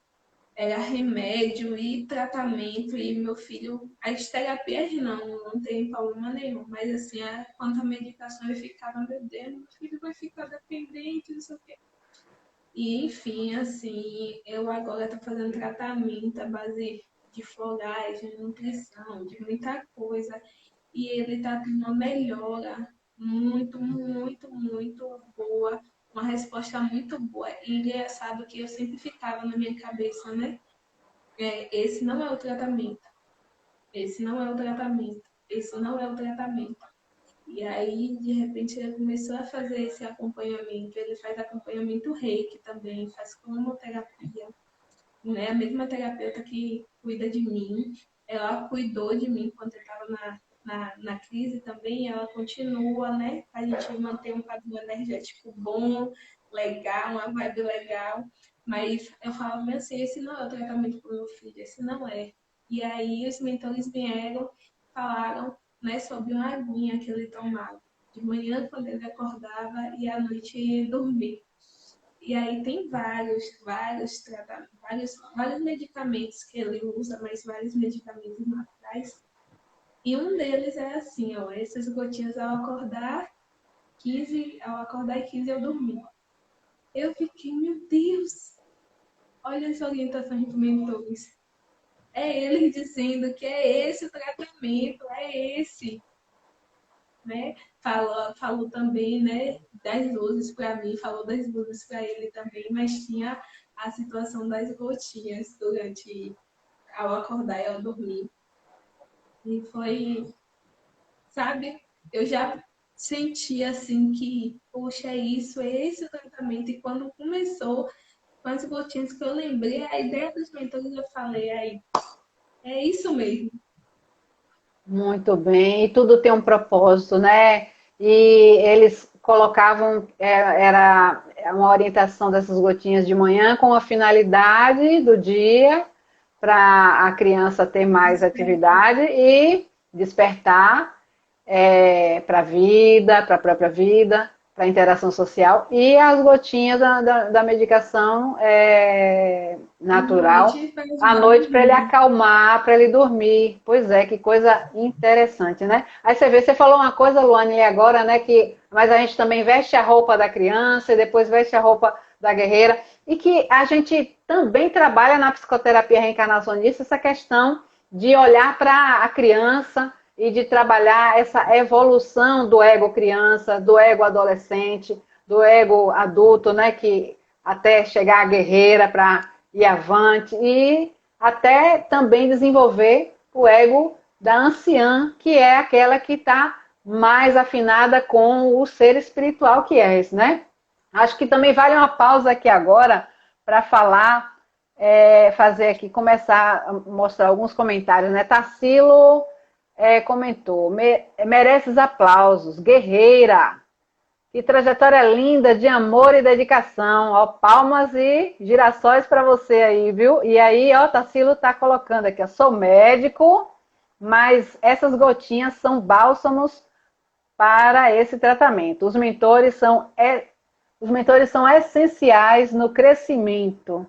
era remédio e tratamento, e meu filho, as terapias não tem problema nenhum, mas assim, quanto à medicação eu ficava, meu Deus, meu filho vai ficar dependente, não sei o quê. E enfim, assim, eu agora estou fazendo tratamento à base de florais, de nutrição, de muita coisa, e ele está tendo uma melhora muito, muito, muito boa, uma resposta muito boa. E engraçado que eu sempre ficava na minha cabeça, né? Esse não é o tratamento, esse não é o tratamento, esse não é o tratamento. E aí, de repente, ele começou a fazer esse acompanhamento. Ele faz acompanhamento reiki também, faz cromoterapia, né? A mesma terapeuta que cuida de mim, ela cuidou de mim quando eu estava na crise também, ela continua, né? A gente manter um padrão energético bom, legal, uma vibe legal. Mas eu falava assim, esse não é o tratamento para o meu filho, esse não é. E aí os mentores vieram, falaram, né, sobre uma aguinha que ele tomava. De manhã, quando ele acordava, e à noite dormir. E aí tem vários tratamentos, vários medicamentos que ele usa, mas vários medicamentos naturais. E um deles é assim, ó, essas gotinhas ao acordar e 15 eu dormir. Eu fiquei, meu Deus, olha as orientações dos mentores. É eles dizendo que é esse o tratamento, é esse. Né? Falou também, né, das luzes para mim, falou das luzes para ele também, mas tinha a situação das gotinhas durante ao acordar e ao dormir. E foi, sabe, eu já senti assim que, poxa, é isso, é esse o tratamento. E quando começou com as gotinhas que eu lembrei, a ideia dos mentores, eu falei, aí, é isso mesmo. Muito bem, e tudo tem um propósito, né? E eles colocavam, era uma orientação dessas gotinhas de manhã com a finalidade do dia para a criança ter mais atividade e despertar para a vida, para a própria vida, para a interação social, e as gotinhas da medicação À natural noite, para à ajudar a noite para ele dormir. acalmar, para ele dormir. Pois é, que coisa interessante, né? Aí você vê, você falou uma coisa, Luane, agora, né? Mas a gente também veste a roupa da criança e depois veste a roupa da guerreira. E que a gente também trabalha na psicoterapia reencarnacionista essa questão de olhar para a criança e de trabalhar essa evolução do ego criança, do ego adolescente, do ego adulto, né? Que até chegar à guerreira para ir avante e até também desenvolver o ego da anciã, que é aquela que está mais afinada com o ser espiritual que é esse, né? Acho que também vale uma pausa aqui agora para falar, fazer aqui, começar a mostrar alguns comentários, né? Tarsilo comentou, mereces aplausos, guerreira, que trajetória linda de amor e dedicação. Ó, palmas e girassóis para você aí, viu? E aí, ó, Tarsilo tá colocando aqui, ó, sou médico, mas essas gotinhas são bálsamos para esse tratamento. Os mentores são essenciais no crescimento,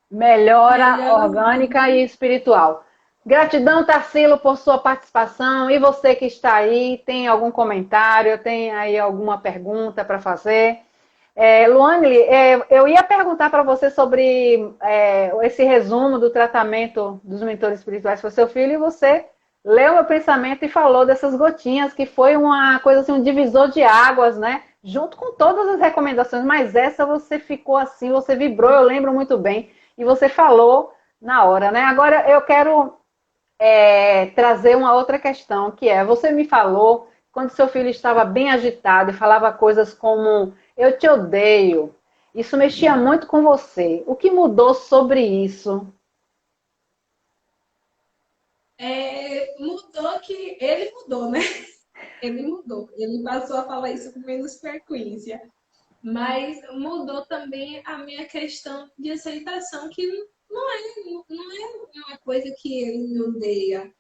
melhora orgânica e espiritual. Gratidão, Tarsilo, por sua participação. E você que está aí, tem algum comentário, tem aí alguma pergunta para fazer? Luane, eu ia perguntar para você sobre esse resumo do tratamento dos mentores espirituais para seu filho, e você leu meu pensamento e falou dessas gotinhas, que foi uma coisa assim, um divisor de águas, né? Junto com todas as recomendações, mas essa você ficou assim, você vibrou, eu lembro muito bem, e você falou na hora, né? Agora eu quero trazer uma outra questão, que você me falou quando seu filho estava bem agitado e falava coisas como eu te odeio. Isso mexia muito com você. O que mudou sobre isso? Mudou que ele mudou, né? Ele mudou. Ele passou a falar isso com menos frequência. Mas mudou também a minha questão de aceitação, que não é uma coisa que ele me odeia.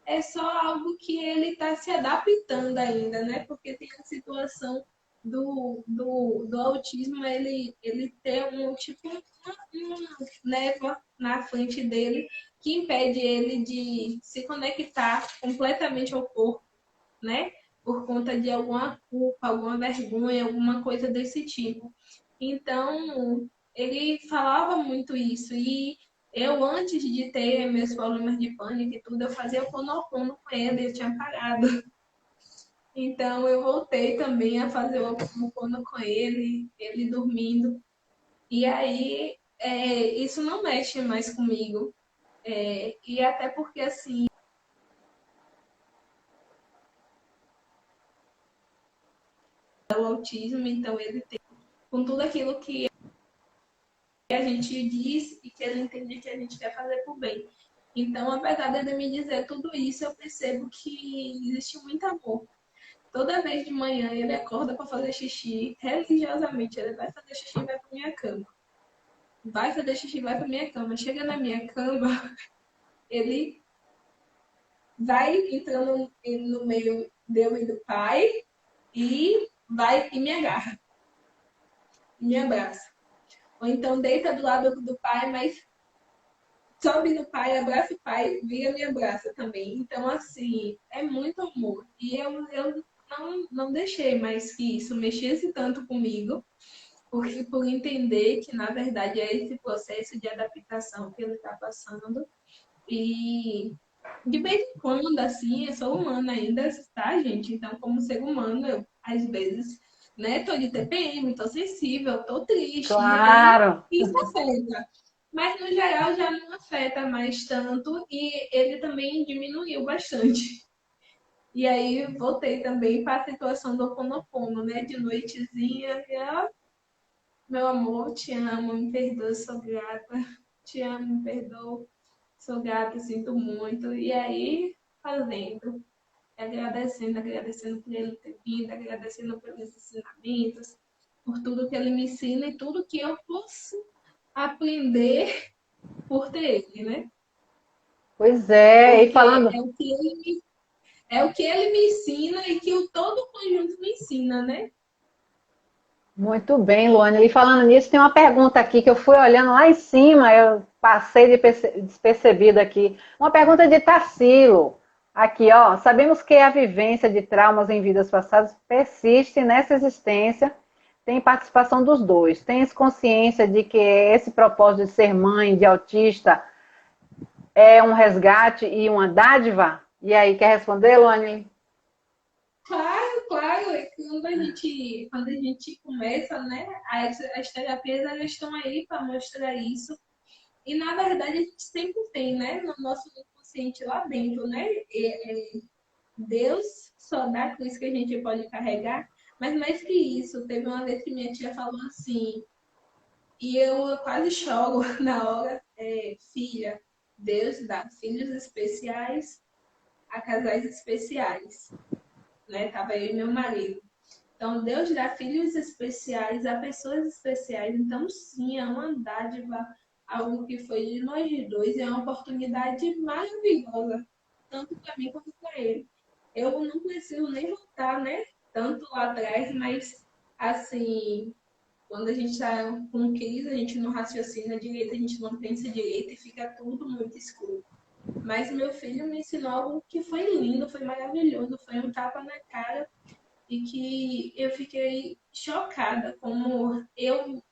É só algo que ele está se adaptando ainda, né? Porque tem a situação do autismo, ele tem um tipo uma névoa na frente dele que impede ele de se conectar completamente ao corpo, né? Por conta de alguma culpa, alguma vergonha, alguma coisa desse tipo. Então, ele falava muito isso. E eu, antes de ter meus problemas de pânico e tudo, eu fazia Ho'oponopono com ele, eu tinha parado. Então, eu voltei também a fazer o Ho'oponopono com ele dormindo. E aí, isso não mexe mais comigo. E até porque, assim, é o autismo, então ele tem, com tudo aquilo que a gente diz e que ele entende que a gente quer fazer por bem. Então, apesar dele me dizer tudo isso, eu percebo que existe muito amor. Toda vez de manhã ele acorda para fazer xixi, religiosamente, ele vai fazer xixi e vai para minha cama. Vai fazer xixi e vai para minha cama. Chega na minha cama, ele vai entrando no meio deu e do pai e vai e me agarra, me abraça. Ou então deita do lado do pai, mas sobe no pai, abraça o pai, vira me abraça também. Então, assim, é muito amor. E eu não deixei mais que isso mexesse tanto comigo, porque por entender que, na verdade, é esse processo de adaptação que ele está passando. E de vez em quando, assim, eu sou humana ainda, tá, gente? Então, como ser humano, eu, às vezes, né, tô de TPM, tô sensível, tô triste, e aí Claro. isso afeta. Mas, no geral, já não afeta mais tanto e ele também diminuiu bastante. E aí, voltei também para a situação do Ho'oponopono, né? De noitezinha, e, meu amor, te amo, me perdoa, sou grata. Te amo, me perdoa, sou grata, sinto muito. E aí, fazendo, agradecendo por ele ter vindo, agradecendo pelos ensinamentos, por tudo que ele me ensina e tudo que eu posso aprender por ter ele, né? Pois é, e Porque falando. é o que ele me ensina e que o todo o conjunto me ensina, né? Muito bem, Luane. E falando nisso, tem uma pergunta aqui que eu fui olhando lá em cima, eu passei despercebida aqui. Uma pergunta de Tarsilo. Aqui, ó. Sabemos que a vivência de traumas em vidas passadas persiste nessa existência. Tem participação dos dois. Tens consciência de que esse propósito de ser mãe de autista é um resgate e uma dádiva? E aí, quer responder, Luane? Claro, claro. É que quando a gente começa, né? As terapias elas estão aí para mostrar isso. E na verdade a gente sempre tem, né? No nosso inconsciente lá dentro, né? Deus só dá a cruz que a gente pode carregar. Mas mais que isso, teve uma vez que minha tia falou assim, e eu quase choro na hora, filha, Deus dá filhos especiais a casais especiais, né? Tava eu e meu marido. Então, Deus dá filhos especiais a pessoas especiais. Então, sim, é uma dádiva, algo que foi de nós dois, e é uma oportunidade maravilhosa, tanto para mim quanto para ele. Eu não preciso nem voltar, né? Tanto lá atrás, mas assim, quando a gente está com crise, a gente não raciocina direito, a gente não pensa direito e fica tudo muito escuro. Mas meu filho me ensinou algo que foi lindo, foi maravilhoso, foi um tapa na cara e que eu fiquei chocada, como eu,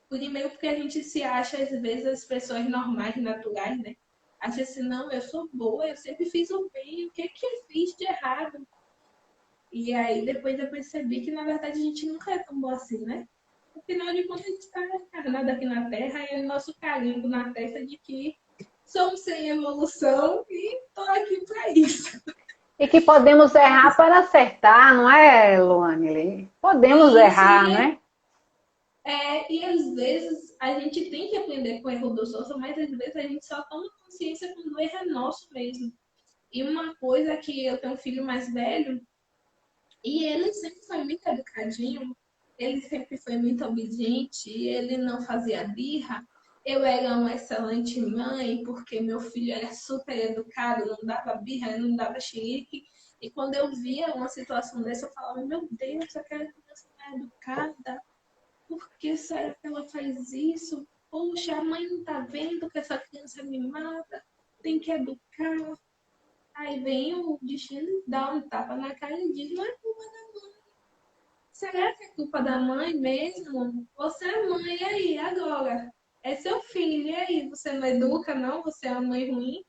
primeiro porque a gente se acha às vezes as pessoas normais, naturais, né? Acha assim, não, eu sou boa, eu sempre fiz o bem, o que que eu fiz de errado? E aí depois eu percebi que na verdade a gente nunca é tão boa assim, né? Afinal de contas, a gente está encarnado aqui na Terra e é o nosso carimbo na testa de que somos sem evolução e estou aqui para isso. E que podemos errar para acertar, não é, Luane? Podemos Isso, errar, né? e às vezes a gente tem que aprender com o erro dos outros, mas às vezes a gente só toma consciência quando o erro é nosso mesmo. E uma coisa que eu tenho um filho mais velho, e ele sempre foi muito educadinho, ele sempre foi muito obediente, ele não fazia birra. Eu era uma excelente mãe, porque meu filho era super educado, não dava birra, não dava xerique. E quando eu via uma situação dessa, eu falava, meu Deus, aquela criança não é educada, por que será que ela faz isso? Poxa, a mãe não tá vendo que essa criança é mimada, tem que educar. Aí vem o destino, dá um tapa na cara e diz, não é culpa da mãe. Será que é culpa da mãe mesmo? Você é mãe, e aí, agora? É seu filho, e aí? Você não educa, não? Você é uma mãe ruim?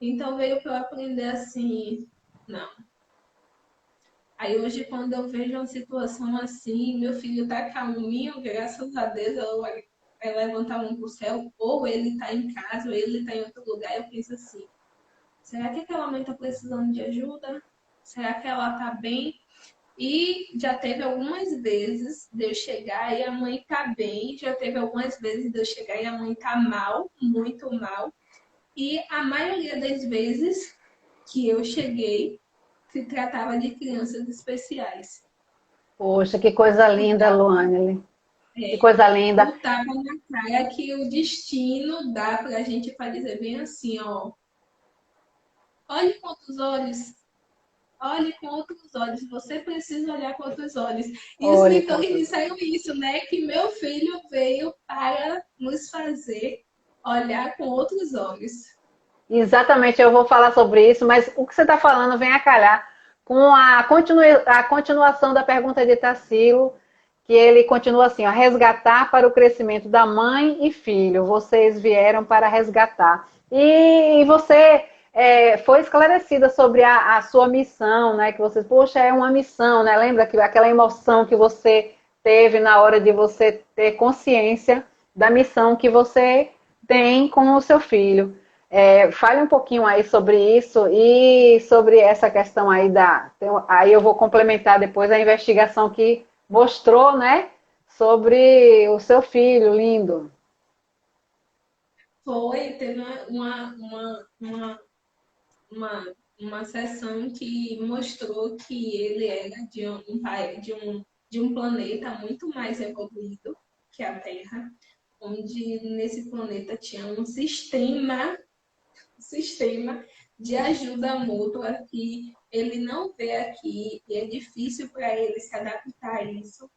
Então veio para eu aprender assim, não. Aí hoje, quando eu vejo uma situação assim, meu filho tá calminho, graças a Deus, eu vai levantar a mão pro céu, ou ele tá em casa, ou ele tá em outro lugar, eu penso assim, será que aquela mãe tá precisando de ajuda? Será que ela tá bem? E já teve algumas vezes de eu chegar e a mãe tá bem, já teve algumas vezes de eu chegar e a mãe tá mal, muito mal. E a maioria das vezes que eu cheguei, se tratava de crianças especiais. Poxa, que coisa O linda, tapa, Luane. Que coisa linda. o tapa na cara que o destino dá pra gente para dizer bem assim, ó, olhe com outros olhos, olhe com outros olhos, você precisa olhar com outros olhos. E os Olhe, mentores conta. disseram isso, né? Que meu filho veio para nos fazer olhar com outros olhos. Exatamente, eu vou falar sobre isso, mas o que você está falando vem a calhar com a continuação da pergunta de Tarsilo, que ele continua assim, ó, resgatar para o crescimento da mãe e filho. Vocês vieram para resgatar. E você foi esclarecida sobre a sua missão, né? Que você, poxa, é uma missão, né? Lembra que aquela emoção que você teve na hora de você ter consciência da missão que você tem com o seu filho. Fale um pouquinho aí sobre isso e sobre essa questão aí aí eu vou complementar depois a investigação que mostrou, né, sobre o seu filho lindo. Teve uma sessão que mostrou que ele era de um planeta muito mais evoluído que a Terra, onde nesse planeta tinha um sistema de ajuda mútua que ele não vê aqui e é difícil para ele se adaptar a isso.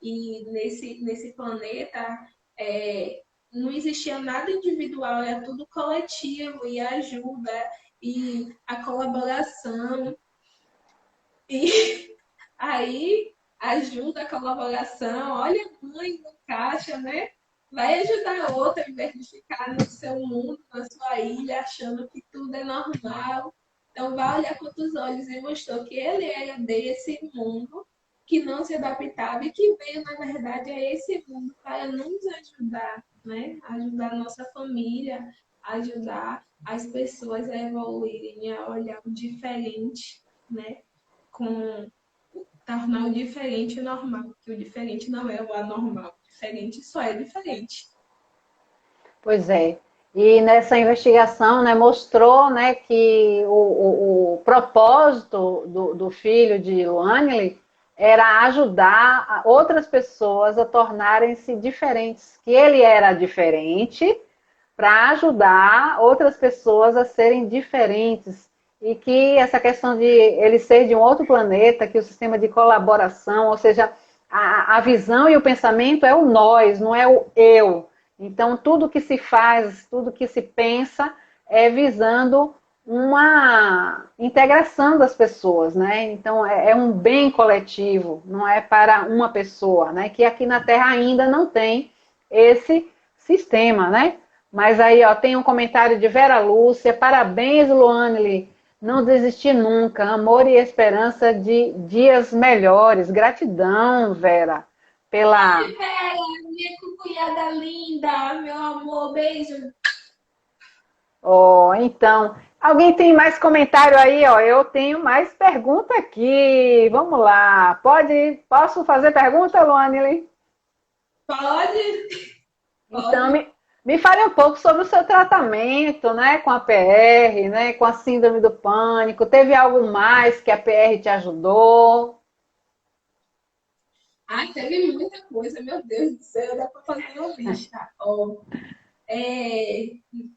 E nesse planeta não existia nada individual, era tudo coletivo e a ajuda e a colaboração. E aí ajuda a colaboração, olha a mãe no caixa, né? Vai ajudar a outra em vez de ficar no seu mundo, na sua ilha, achando que tudo é normal. Então, vai olhar com outros olhos e mostrou que ele era desse mundo, que não se adaptava e que veio, na verdade, a esse mundo para nos ajudar, né? Ajudar a nossa família, ajudar as pessoas a evoluírem, a olhar o diferente, né? Com tornar o diferente normal, que o diferente não é o anormal, o diferente só é diferente. Pois é. E nessa investigação, né, mostrou, né, que o propósito do filho de Luanile era ajudar outras pessoas a tornarem-se diferentes, que ele era diferente para ajudar outras pessoas a serem diferentes. e que essa questão de ele ser de um outro planeta, que o sistema de colaboração, ou seja, a visão e o pensamento é o nós, não é o eu. Então, tudo que se faz, tudo que se pensa é visando uma integração das pessoas, né? Então, é um bem coletivo, não é para uma pessoa, né? Que aqui na Terra ainda não tem esse sistema, né? Mas aí, ó, tem um comentário de Vera Lúcia. Parabéns, Luanile. Não desistir nunca. Amor e esperança de dias melhores. Gratidão, Vera, pela. Vera, minha cucunhada linda, meu amor, beijo. Oh, então, alguém tem mais comentário aí? Ó, eu tenho mais pergunta aqui. Vamos lá. Posso fazer pergunta, Luanile? Pode? Então, Pode. me fale um pouco sobre o seu tratamento, né, com a PR, né, com a síndrome do pânico. Teve algo mais que a PR te ajudou? Ai, teve muita coisa, meu Deus do céu, dá para fazer uma lista. Ó, é,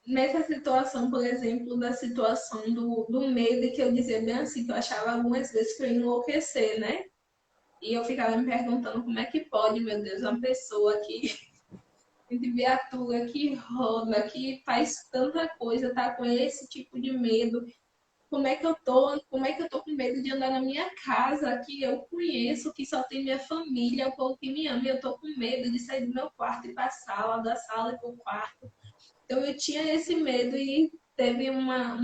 nessa situação, por exemplo, da situação do medo, que eu dizia bem assim, que eu achava algumas vezes que eu ia enlouquecer, né? E eu ficava me perguntando como é que pode, meu Deus, uma pessoa que de viatura, que roda, que faz tanta coisa, tá com esse tipo de medo. Como é que eu tô com medo de andar na minha casa, que eu conheço, que só tem minha família, o povo que me ama, e eu tô com medo de sair do meu quarto e ir pra sala, da sala e pro quarto. Então eu tinha esse medo e teve uma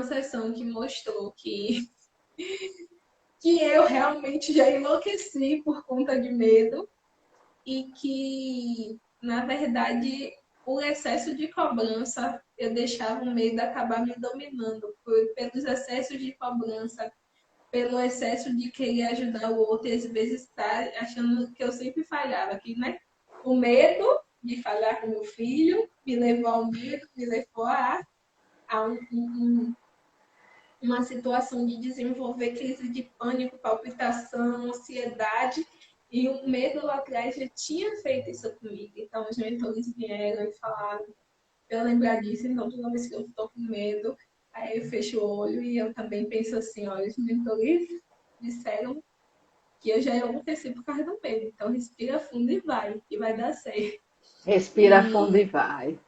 sessão que mostrou que eu realmente já enlouqueci por conta de medo e que, na verdade, o excesso de cobrança, eu deixava o medo acabar me dominando pelos excessos de cobrança, pelo excesso de querer ajudar o outro e às vezes estar achando que eu sempre falhava, que, né? O medo de falhar com meu filho me levou ao medo, me levou a uma situação de desenvolver crise de pânico, palpitação, ansiedade, e o medo lá atrás já tinha feito isso comigo. Então, os mentores vieram e falaram, eu lembrar disso, então toda vez que eu estou com medo, aí eu fecho o olho e eu também penso assim, olha, os mentores disseram que eu já enlouqueci por causa do medo. Então, respira fundo e vai dar certo. Respira fundo e E vai.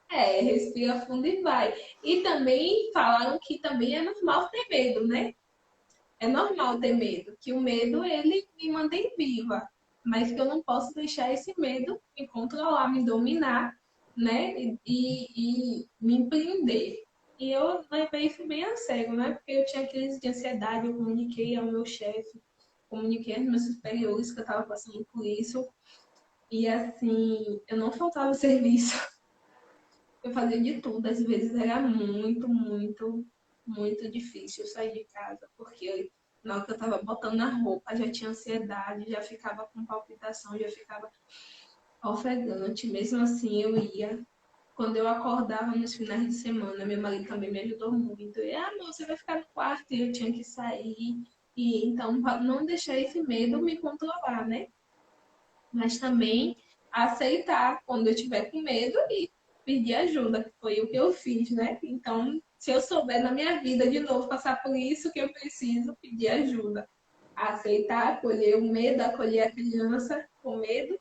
respira fundo e vai. E também falaram que também é normal ter medo, né? É normal ter medo, que o medo ele me mantém viva, mas que eu não posso deixar esse medo me controlar, me dominar, né? E me empreender. E eu levei isso bem a sério, né? Porque eu tinha crise de ansiedade, eu comuniquei ao meu chefe, comuniquei aos meus superiores que eu estava passando por isso. E assim, eu não faltava serviço. Eu fazia de tudo, às vezes era muito difícil sair de casa, porque na hora que eu tava botando a roupa, já tinha ansiedade, já ficava com palpitação, já ficava ofegante. Mesmo assim, eu ia. Quando eu acordava nos finais de semana, meu marido também me ajudou muito. E, amor, você vai ficar no quarto e eu tinha que sair. E então, para não deixar esse medo me controlar, né? Mas também aceitar quando eu tiver com medo e pedir ajuda, que foi o que eu fiz, né? Então, se eu souber na minha vida de novo passar por isso, que eu preciso pedir ajuda. Aceitar, acolher o medo, acolher a criança com medo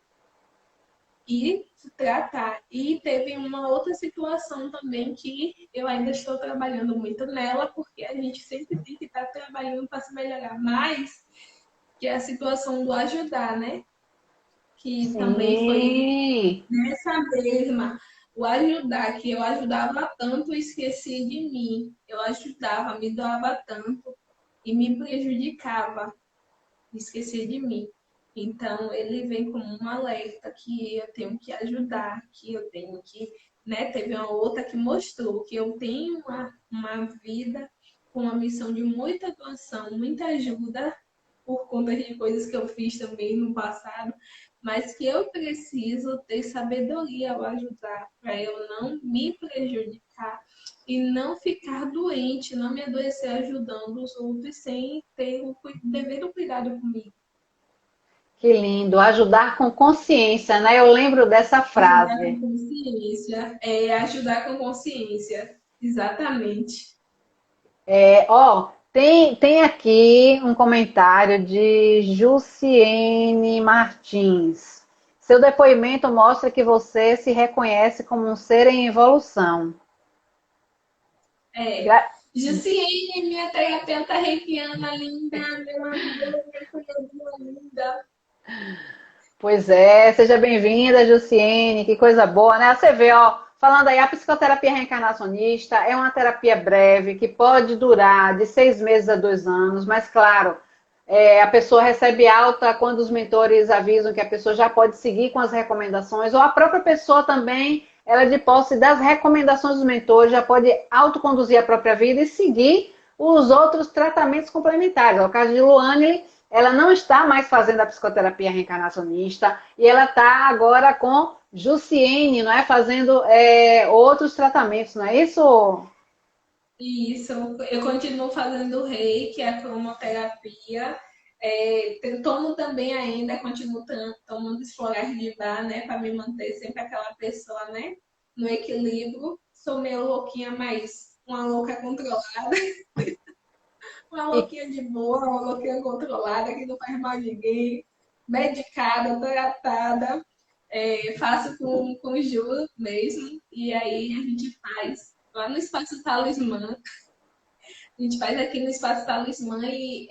e tratar. E teve uma outra situação também que eu ainda estou trabalhando muito nela, porque a gente sempre tem que estar trabalhando para se melhorar mais, que é a situação do ajudar, né? Que também foi Sim, nessa mesma, o ajudar, que eu ajudava tanto, esqueci de mim. Eu ajudava, me doava tanto e me prejudicava, esqueci de mim. Então, ele vem como um alerta que eu tenho que ajudar, que eu tenho que, né? Teve uma outra que mostrou que eu tenho uma vida com uma missão de muita doação, muita ajuda, por conta de coisas que eu fiz também no passado, mas que eu preciso ter sabedoria ao ajudar, para eu não me prejudicar e não ficar doente, não me adoecer ajudando os outros sem ter o devido cuidado comigo. que lindo. Ajudar com consciência, né? Eu lembro dessa Ajudar frase. com consciência, é ajudar com consciência. Exatamente. Tem aqui um comentário de Jussiene Martins. Seu depoimento mostra que você se reconhece como um ser em evolução. É. Gra- Jussiene, minha terapeuta reikiana linda, meu amor, minha coisa linda. Pois é, seja bem-vinda, Jussiene, que coisa boa, né? Você vê, ó, falando aí, a psicoterapia reencarnacionista é uma terapia breve que pode durar de 6 meses a 2 anos, mas claro, a pessoa recebe alta quando os mentores avisam que a pessoa já pode seguir com as recomendações, ou a própria pessoa também, ela de posse das recomendações dos mentores, já pode autoconduzir a própria vida e seguir os outros tratamentos complementares. É o caso de Luane, ela não está mais fazendo a psicoterapia reencarnacionista e ela está agora com Jussiene, não é? Fazendo outros tratamentos, não é isso? Isso, eu continuo fazendo reiki, a cromoterapia. Tomo também ainda, continuo tomando florais de bar, né, para me manter sempre aquela pessoa, né, no equilíbrio. Sou meio louquinha, mas uma louca controlada, uma E, louquinha de boa, uma louquinha controlada, que não faz mal a ninguém, medicada, tratada. Faço com o Ju mesmo, e aí a gente faz lá no Espaço Talismã. A gente faz aqui no Espaço Talismã e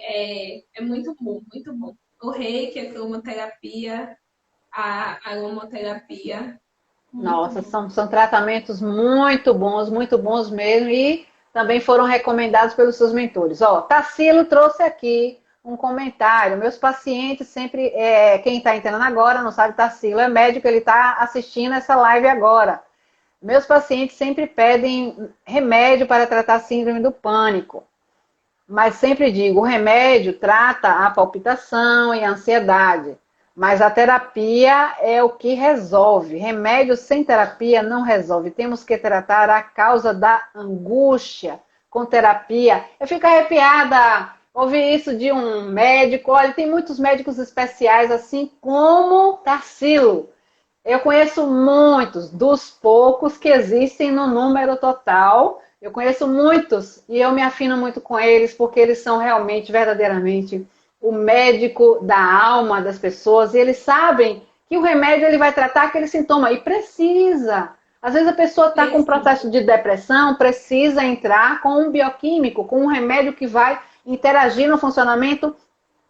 é muito bom, muito bom. O reiki, a cromoterapia, a aromaterapia, muito nossa, bom. são tratamentos muito bons mesmo, e também foram recomendados pelos seus mentores. Ó, Tarsilo trouxe aqui um comentário. Meus pacientes sempre, quem está entrando agora não sabe, Tarsilo é médico, ele está assistindo essa live agora. Meus pacientes sempre pedem remédio para tratar a síndrome do pânico. Mas sempre digo, o remédio trata a palpitação e a ansiedade, mas a terapia é o que resolve. Remédio sem terapia não resolve. Temos que tratar a causa da angústia com terapia. Eu fico arrepiada. Ouvi isso de um médico. Olha, tem muitos médicos especiais, assim como Tarsilo. Eu conheço muitos, dos poucos que existem no número total. Eu conheço muitos e eu me afino muito com eles porque eles são realmente, verdadeiramente, o médico da alma das pessoas, e eles sabem que o remédio ele vai tratar aquele sintoma e precisa. Às vezes a pessoa está com um processo de depressão, precisa entrar com um bioquímico, com um remédio que vai interagir no funcionamento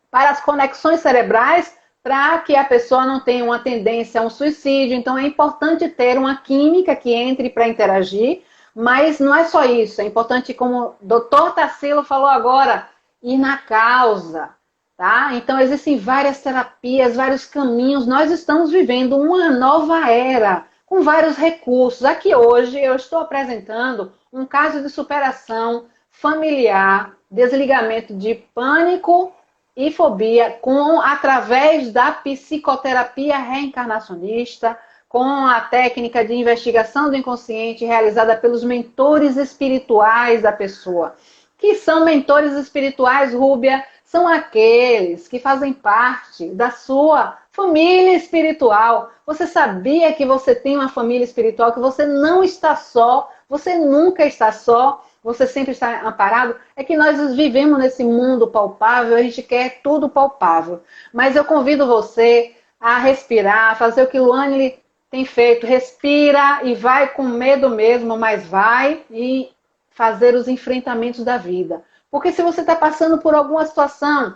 para as conexões cerebrais, para que a pessoa não tenha uma tendência a um suicídio. Então é importante ter uma química que entre para interagir, mas não é só isso. É importante, como o doutor Tarsilo falou agora, ir na causa. Tá? Então existem várias terapias, vários caminhos. Nós estamos vivendo uma nova era, com vários recursos. Aqui hoje eu estou apresentando um caso de superação familiar, desligamento de pânico e fobia através da psicoterapia reencarnacionista, com a técnica de investigação do inconsciente realizada pelos mentores espirituais da pessoa. Que são mentores espirituais, Rúbia? São aqueles que fazem parte da sua família espiritual. Você sabia que você tem uma família espiritual, que você não está só, você nunca está só, você sempre está amparado? É que nós vivemos nesse mundo palpável, a gente quer tudo palpável. Mas eu convido você a respirar, a fazer o que Luane tem feito. Respira e vai com medo mesmo, mas vai e fazer os enfrentamentos da vida. Porque se você está passando por alguma situação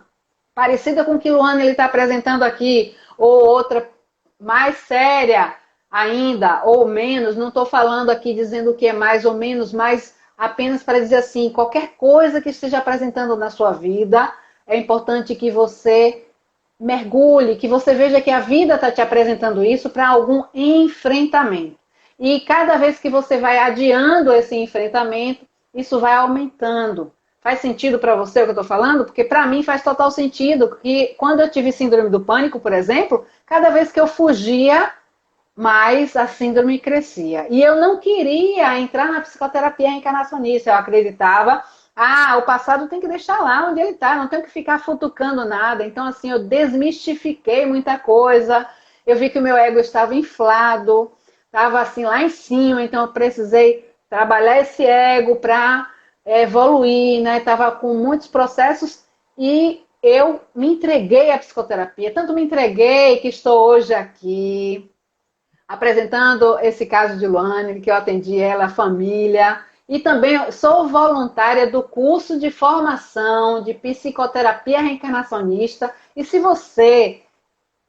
parecida com o que Luane está apresentando aqui, ou outra mais séria ainda, ou menos, não estou falando aqui dizendo que é mais ou menos, mas apenas para dizer assim, qualquer coisa que esteja apresentando na sua vida, é importante que você mergulhe, que você veja que a vida está te apresentando isso para algum enfrentamento. E cada vez que você vai adiando esse enfrentamento, isso vai aumentando. Faz sentido para você o que eu estou falando? Porque para mim faz total sentido que quando eu tive síndrome do pânico, por exemplo, cada vez que eu fugia, mais a síndrome crescia. E eu não queria entrar na psicoterapia reencarnacionista. Eu acreditava, o passado tem que deixar lá onde ele está, não tenho que ficar futucando nada. Então, assim, eu desmistifiquei muita coisa. Eu vi que o meu ego estava inflado, estava assim lá em cima, então eu precisei trabalhar esse ego para evoluir, né? Estava com muitos processos e eu me entreguei à psicoterapia. Tanto me entreguei que estou hoje aqui apresentando esse caso de Luane, que eu atendi ela, a família. E também sou voluntária do curso de formação de psicoterapia reencarnacionista. E se você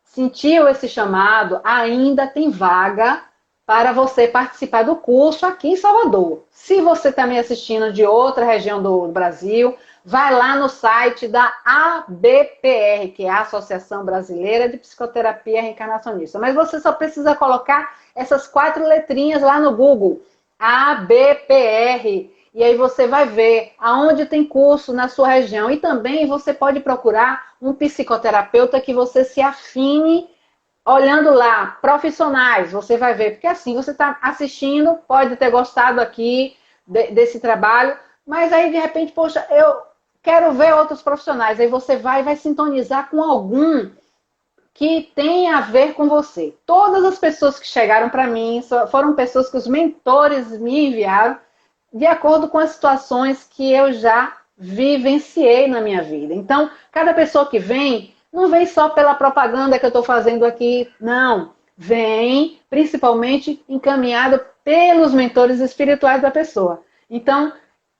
sentiu esse chamado, ainda tem vaga para você participar do curso aqui em Salvador. Se você está me assistindo de outra região do Brasil, vai lá no site da ABPR, que é a Associação Brasileira de Psicoterapia Reencarnacionista. Mas você só precisa colocar essas 4 letrinhas lá no Google, ABPR, e aí você vai ver aonde tem curso na sua região. E também você pode procurar um psicoterapeuta que você se afine olhando lá, profissionais, você vai ver. Porque assim, você está assistindo, pode ter gostado aqui desse trabalho, mas aí de repente, poxa, eu quero ver outros profissionais. Aí você vai sintonizar com algum que tem a ver com você. Todas as pessoas que chegaram para mim foram pessoas que os mentores me enviaram de acordo com as situações que eu já vivenciei na minha vida. Então, cada pessoa que vem, não vem só pela propaganda que eu estou fazendo aqui, não. Vem principalmente encaminhado pelos mentores espirituais da pessoa. Então,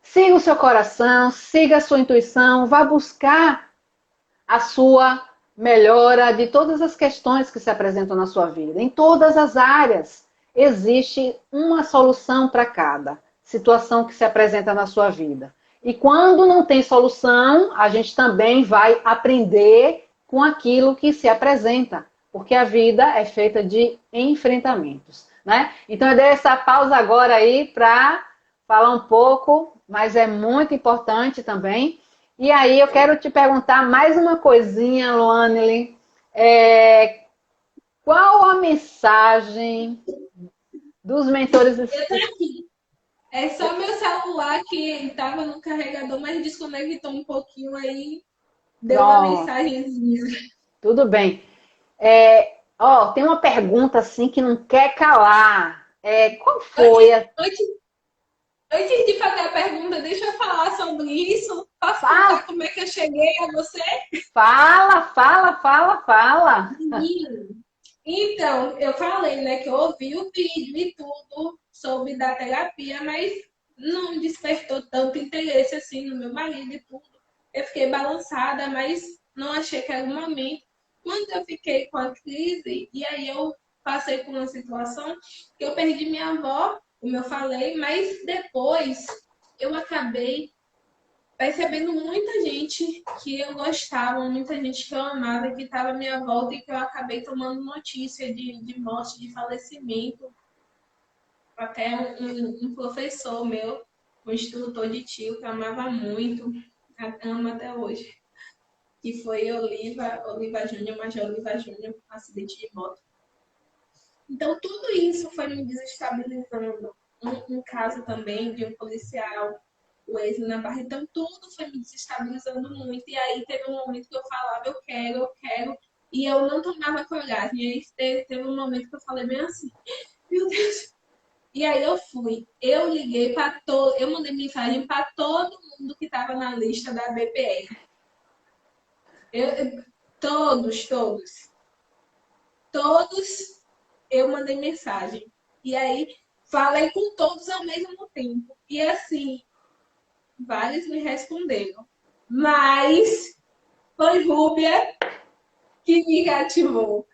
siga o seu coração, siga a sua intuição, vá buscar a sua melhora de todas as questões que se apresentam na sua vida. Em todas as áreas, existe uma solução para cada situação que se apresenta na sua vida. E quando não tem solução, a gente também vai aprender com aquilo que se apresenta, porque a vida é feita de enfrentamentos, né? Então eu dei essa pausa agora aí para falar um pouco, mas é muito importante também. E aí eu quero te perguntar mais uma coisinha, Luanely. Qual a mensagem dos mentores? Eu tô aqui. É só meu celular que estava no carregador, mas desconectou um pouquinho aí, deu uma Pronto, mensagenzinha. tudo bem. Tem uma pergunta assim que não quer calar. Qual foi Antes, a... antes, antes de fazer a pergunta, deixa eu falar sobre isso. Posso Fala, contar como é que eu cheguei a você? fala. Menino, então, eu falei, né, que eu ouvi o vídeo e tudo sobre da terapia, mas não despertou tanto interesse assim no meu marido e tudo. Eu fiquei balançada, mas não achei que era o momento. Quando eu fiquei com a crise, e aí eu passei por uma situação que eu perdi minha avó, como eu falei, mas depois eu acabei percebendo muita gente que eu gostava, muita gente que eu amava, que estava à minha volta e que eu acabei tomando notícia de morte, de falecimento. Até um professor meu, um instrutor de tio que eu amava muito, amo até hoje, que foi Oliva Júnior, Major Oliva Júnior, acidente de moto. Então, tudo isso foi me desestabilizando. Um caso também de um policial, o ex na barra. Então, tudo foi me desestabilizando muito. E aí, teve um momento que eu falava, eu quero. E eu não tomava coragem. E aí, teve um momento que eu falei bem assim, meu Deus. E aí, eu fui. Eu liguei para todo, eu mandei mensagem para todo mundo que estava na lista da BPR. Todos. Todos eu mandei mensagem. E aí falei com todos ao mesmo tempo. E assim, vários me responderam. Mas foi Rúbia que me cativou.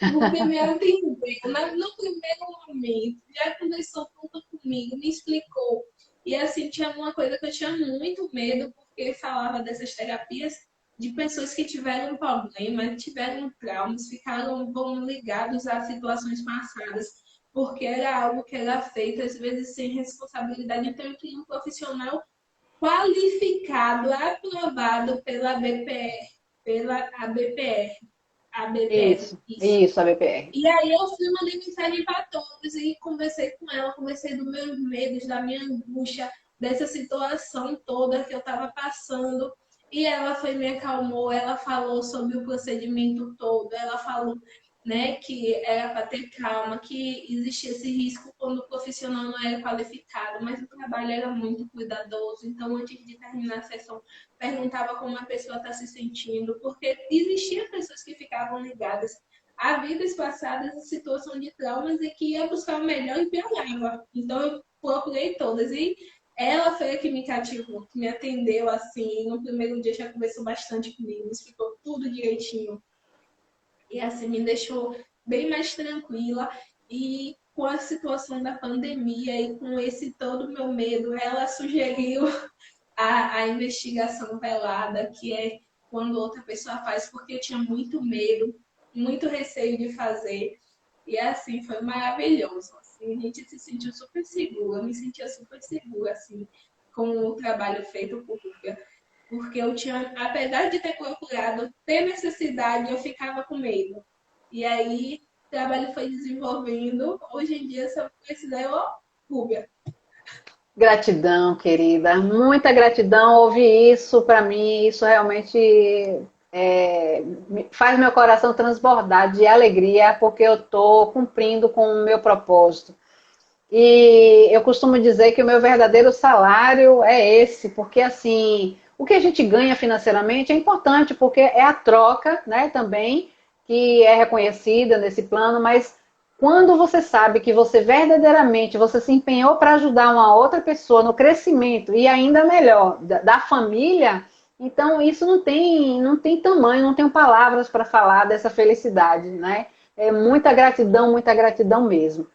Rúbia me atendeu no primeiro momento. Já conversou tudo comigo, me explicou. E assim, tinha uma coisa que eu tinha muito medo, porque falava dessas terapias de pessoas que tiveram problemas, tiveram traumas, ficaram ligados a situações passadas, porque era algo que era feito, às vezes, sem responsabilidade. Então, eu queria um profissional qualificado, aprovado pela BPR, pela ABPR. ABPR, isso. Isso, a BPR. E aí eu fui mandei mensagem para todos e conversei com ela, conversei dos meus medos, da minha angústia, dessa situação toda que eu estava passando. E ela foi me acalmou, ela falou sobre o procedimento todo, ela falou. né, que era para ter calma, que existia esse risco quando o profissional não era qualificado, mas o trabalho era muito cuidadoso. Então, antes de terminar a sessão, perguntava como a pessoa está se sentindo, porque existiam pessoas que ficavam ligadas a vidas passadas em situação de traumas e que ia buscar o melhor e piorava. Então, eu procurei todas. E ela foi a que me cativou, que me atendeu assim. No primeiro dia já conversou bastante comigo, me explicou tudo direitinho e assim me deixou bem mais tranquila. E com a situação da pandemia e com esse todo meu medo, ela sugeriu a investigação velada, que é quando outra pessoa faz, porque eu tinha muito medo, muito receio de fazer. E assim, foi maravilhoso. Assim, a gente se sentiu super segura, eu me sentia super segura assim, com o trabalho feito por Rúbia. Porque eu tinha, apesar de ter procurado ter necessidade, eu ficava com medo. E aí o trabalho foi desenvolvendo. Hoje em dia, se eu precisar, eu, Rúbia. Gratidão, querida. Muita gratidão. Ouvir isso para mim, isso realmente faz meu coração transbordar de alegria, porque eu estou cumprindo com o meu propósito. E eu costumo dizer que o meu verdadeiro salário é esse, porque assim, o que a gente ganha financeiramente é importante, porque é a troca, né, também, que é reconhecida nesse plano, mas quando você sabe que você verdadeiramente você se empenhou para ajudar uma outra pessoa no crescimento e ainda melhor da família, então isso não tem tamanho, não tenho palavras para falar dessa felicidade, né? É muita gratidão mesmo.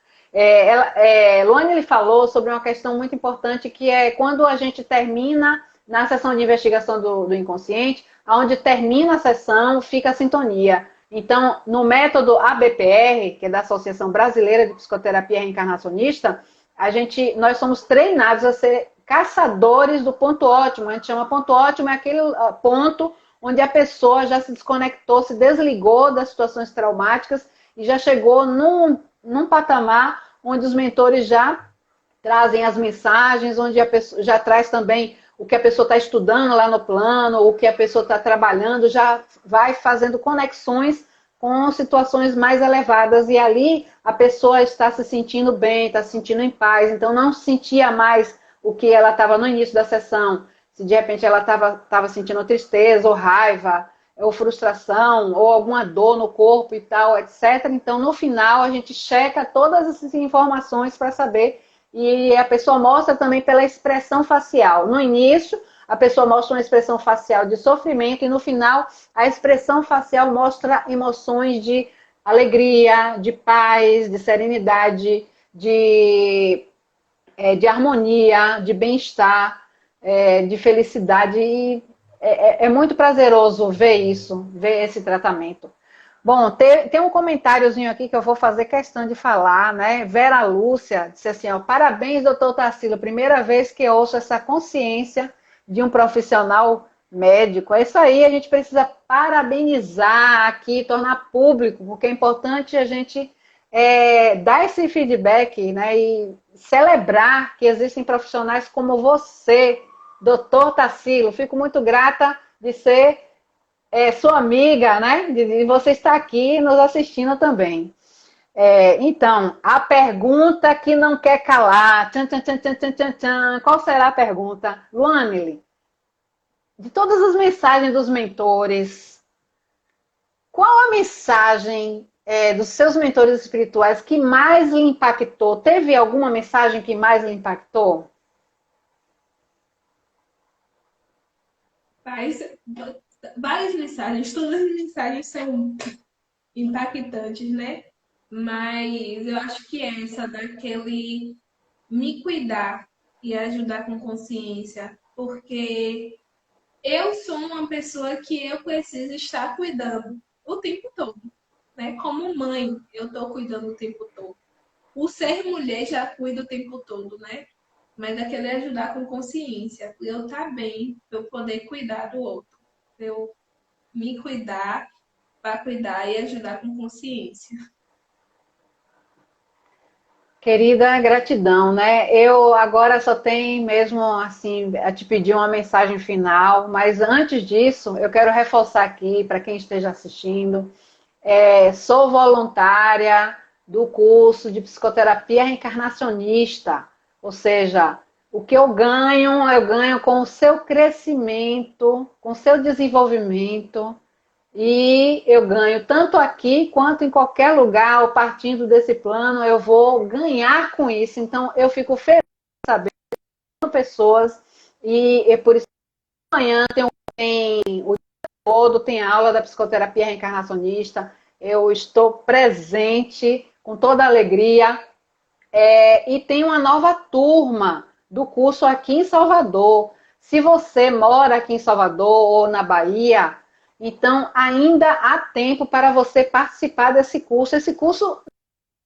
Luane ele falou sobre uma questão muito importante que é quando a gente termina na sessão de investigação do inconsciente, onde termina a sessão, fica a sintonia. Então, no método ABPR, que é da Associação Brasileira de Psicoterapia Reencarnacionista, nós somos treinados a ser caçadores do ponto ótimo. A gente chama ponto ótimo, é aquele ponto onde a pessoa já se desconectou, se desligou das situações traumáticas e já chegou num patamar onde os mentores já trazem as mensagens, onde a pessoa já traz também o que a pessoa está estudando lá no plano, o que a pessoa está trabalhando, já vai fazendo conexões com situações mais elevadas e ali a pessoa está se sentindo bem, está se sentindo em paz, então não sentia mais o que ela estava no início da sessão, se de repente ela estava sentindo tristeza ou raiva, ou frustração, ou alguma dor no corpo e tal, etc. Então, no final, a gente checa todas essas informações para saber, e a pessoa mostra também pela expressão facial. No início, a pessoa mostra uma expressão facial de sofrimento, e no final, a expressão facial mostra emoções de alegria, de paz, de serenidade, de harmonia, de bem-estar, de felicidade. E é muito prazeroso ver isso, ver esse tratamento. Bom, tem um comentáriozinho aqui que eu vou fazer questão de falar, né? Vera Lúcia disse assim, ó, parabéns, doutor Tarsilo, primeira vez que eu ouço essa consciência de um profissional médico. É isso aí, a gente precisa parabenizar aqui, tornar público, porque é importante a gente dar esse feedback, né? E celebrar que existem profissionais como você, doutor Tarsilo. Fico muito grata de ser sua amiga, né? De você estar aqui nos assistindo também. Então, a pergunta que não quer calar. Tchan, tchan, tchan, tchan, tchan, tchan. Qual será a pergunta? Luanile, de todas as mensagens dos mentores, qual a mensagem dos seus mentores espirituais que mais lhe impactou? Teve alguma mensagem que mais lhe impactou? Várias mensagens, todas as mensagens são impactantes, né? Mas eu acho que essa daquele me cuidar e ajudar com consciência, porque eu sou uma pessoa que eu preciso estar cuidando o tempo todo, né? Como mãe, eu estou cuidando o tempo todo. O ser mulher já cuida o tempo todo, né? Mas aquele é ajudar com consciência, para eu estar bem, para eu poder cuidar do outro, para eu me cuidar, para cuidar e ajudar com consciência. Querida, gratidão, né? Eu agora só tenho mesmo assim a te pedir uma mensagem final, mas antes disso, eu quero reforçar aqui para quem esteja assistindo, Sou voluntária do curso de psicoterapia reencarnacionista, ou seja, o que eu ganho com o seu crescimento, com o seu desenvolvimento, e eu ganho tanto aqui quanto em qualquer lugar, ou partindo desse plano, eu vou ganhar com isso. Então, eu fico feliz de saber que pessoas, e é por isso que amanhã tem o dia todo, tem aula da psicoterapia reencarnacionista, eu estou presente com toda alegria, e tem uma nova turma do curso aqui em Salvador. Se você mora aqui em Salvador ou na Bahia, então ainda há tempo para você participar desse curso. Esse curso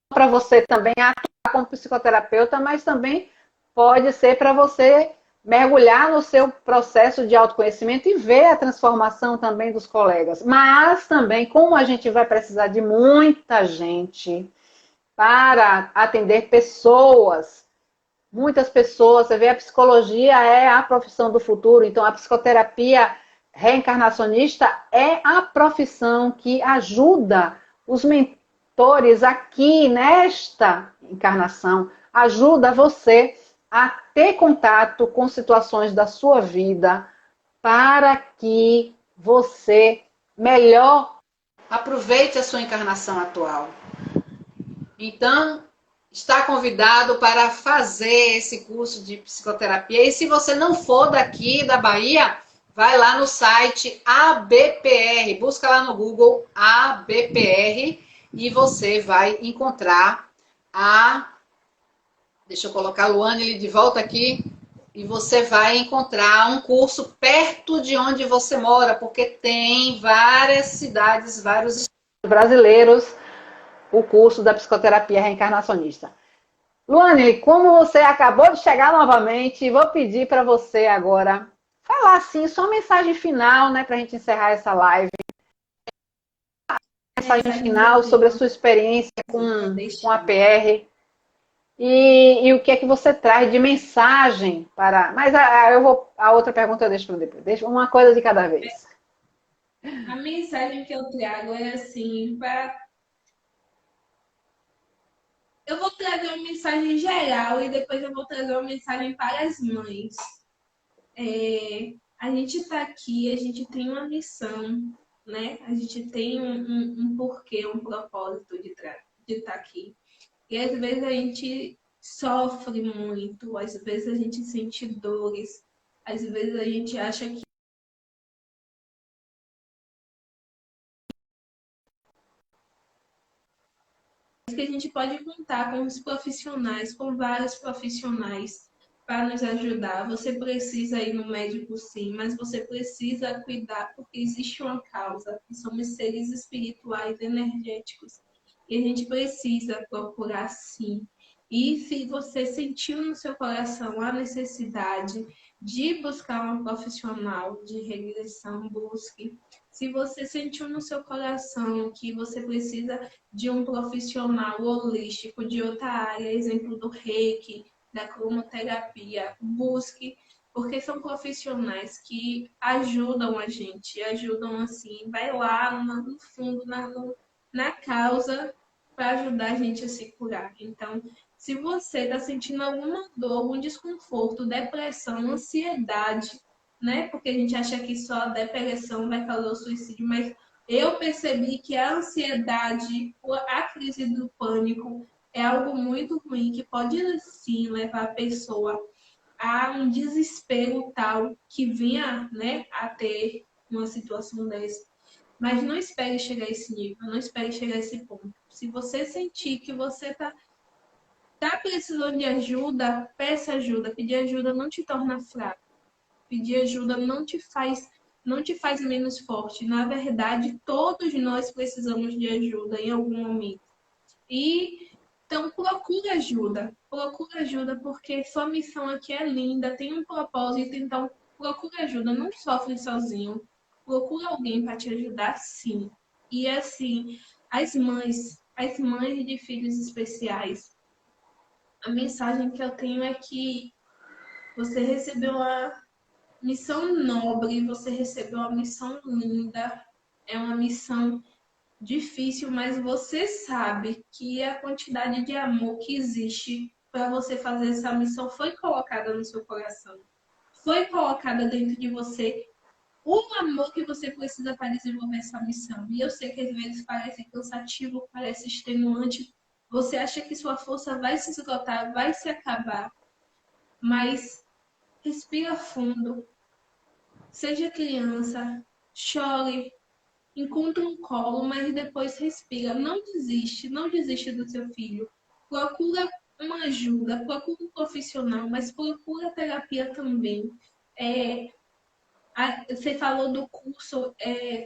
para você também atuar como psicoterapeuta, mas também pode ser para você mergulhar no seu processo de autoconhecimento e ver a transformação também dos colegas. Mas também, como a gente vai precisar de muita gente para atender pessoas, muitas pessoas, você vê, a psicologia é a profissão do futuro, então a psicoterapia reencarnacionista é a profissão que ajuda os mentores aqui nesta encarnação, ajuda você a ter contato com situações da sua vida para que você melhor aproveite a sua encarnação atual. Então, está convidado para fazer esse curso de psicoterapia. E se você não for daqui da Bahia, vai lá no site ABPR, busca lá no Google ABPR e você vai encontrar deixa eu colocar a Luane de volta aqui, e você vai encontrar um curso perto de onde você mora, porque tem várias cidades, vários brasileiros, o curso da psicoterapia reencarnacionista. Luane, como você acabou de chegar novamente, vou pedir para você agora falar assim, só uma mensagem final, né, para a gente encerrar essa live. Mensagem final sobre a sua experiência com a PR e o que é que você traz de mensagem para. Mas a outra pergunta eu deixo para depois. Deixa uma coisa de cada vez. A mensagem que eu trago é assim, eu vou trazer uma mensagem geral e depois eu vou trazer uma mensagem para as mães. A gente está aqui, a gente tem uma missão, né? A gente tem um porquê, um propósito de estar aqui. E às vezes a gente sofre muito, às vezes a gente sente dores, às vezes a gente acha que a gente pode contar com os profissionais, com vários profissionais para nos ajudar. Você precisa ir no médico, sim, mas você precisa cuidar porque existe uma causa, que somos seres espirituais, energéticos, e a gente precisa procurar, sim. E se você sentiu no seu coração a necessidade de buscar um profissional de regressão, busque. Se você sentiu no seu coração que você precisa de um profissional holístico de outra área, exemplo do Reiki, da cromoterapia, busque, porque são profissionais que ajudam a gente, ajudam assim, vai lá no fundo, na causa, para ajudar a gente a se curar. Então, se você está sentindo alguma dor, algum desconforto, depressão, ansiedade, né? Porque a gente acha que só a depressão vai causar o suicídio, mas eu percebi que a ansiedade, a crise do pânico é algo muito ruim que pode sim levar a pessoa a um desespero tal que venha, né, a ter uma situação dessa. Mas não espere chegar a esse nível, não espere chegar a esse ponto. Se você sentir que você tá precisando de ajuda, peça ajuda. Pedir ajuda não te torna fraco. Pedir ajuda não te faz menos forte. Na verdade, todos nós precisamos de ajuda em algum momento. E então procura ajuda porque sua missão aqui é linda, tem um propósito, então procura ajuda, não sofre sozinho. Procura alguém para te ajudar, sim. E assim, as mães de filhos especiais, a mensagem que eu tenho é que você recebeu uma missão nobre, você recebeu uma missão linda, é uma missão difícil, mas você sabe que a quantidade de amor que existe para você fazer essa missão foi colocada no seu coração, foi colocada dentro de você o amor que você precisa para desenvolver essa missão. E eu sei que às vezes parece cansativo, parece extenuante, você acha que sua força vai se esgotar, vai se acabar, mas respira fundo, seja criança, chore, encontra um colo, mas depois respira. Não desiste, não desiste do seu filho. Procura uma ajuda, procura um profissional, mas procura terapia também. É, você falou do curso,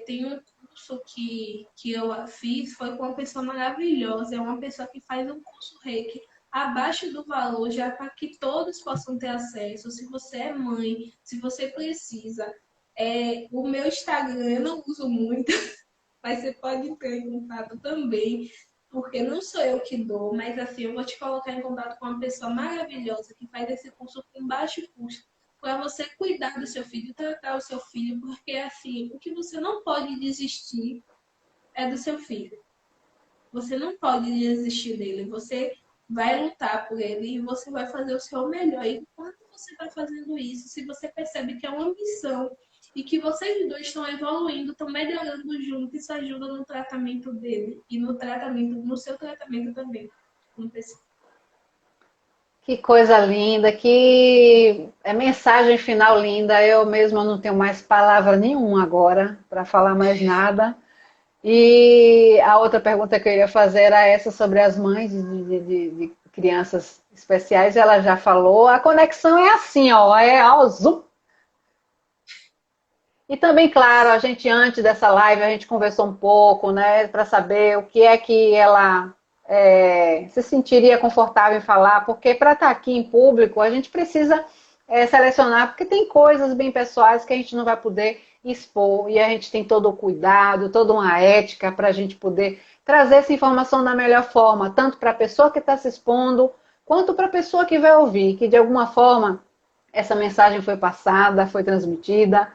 tem um curso que eu fiz, foi com uma pessoa maravilhosa, é uma pessoa que faz um curso Reiki abaixo do valor, já para que todos possam ter acesso. Se você é mãe, se você precisa. O meu Instagram eu não uso muito, mas você pode entrar em contato também, porque não sou eu que dou, mas assim, eu vou te colocar em contato com uma pessoa maravilhosa que faz esse curso com baixo custo, para você cuidar do seu filho, tratar o seu filho, porque assim, o que você não pode desistir é do seu filho. Você não pode desistir dele, você vai lutar por ele e você vai fazer o seu melhor. E enquanto você está fazendo isso, se você percebe que é uma missão e que vocês dois estão evoluindo, estão melhorando juntos, isso ajuda no tratamento dele e no tratamento, no seu tratamento também. Que coisa linda, que mensagem final linda. Eu mesma não tenho mais palavra nenhuma agora para falar mais nada. E a outra pergunta que eu ia fazer era essa sobre as mães de crianças especiais. Ela já falou. A conexão é assim, ó, ó, zoom. E também, claro, a gente antes dessa live a gente conversou um pouco, né, para saber o que é que ela se sentiria confortável em falar, porque para estar aqui em público a gente precisa selecionar, porque tem coisas bem pessoais que a gente não vai poder expor e a gente tem todo o cuidado, toda uma ética para a gente poder trazer essa informação da melhor forma, tanto para a pessoa que está se expondo, quanto para a pessoa que vai ouvir, que de alguma forma essa mensagem foi passada, foi transmitida.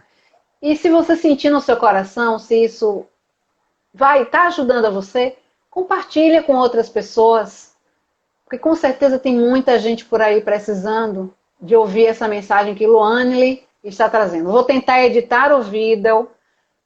E se você sentir no seu coração, se isso vai estar ajudando a você, compartilha com outras pessoas, porque com certeza tem muita gente por aí precisando de ouvir essa mensagem que Luanile está trazendo. Vou tentar editar o vídeo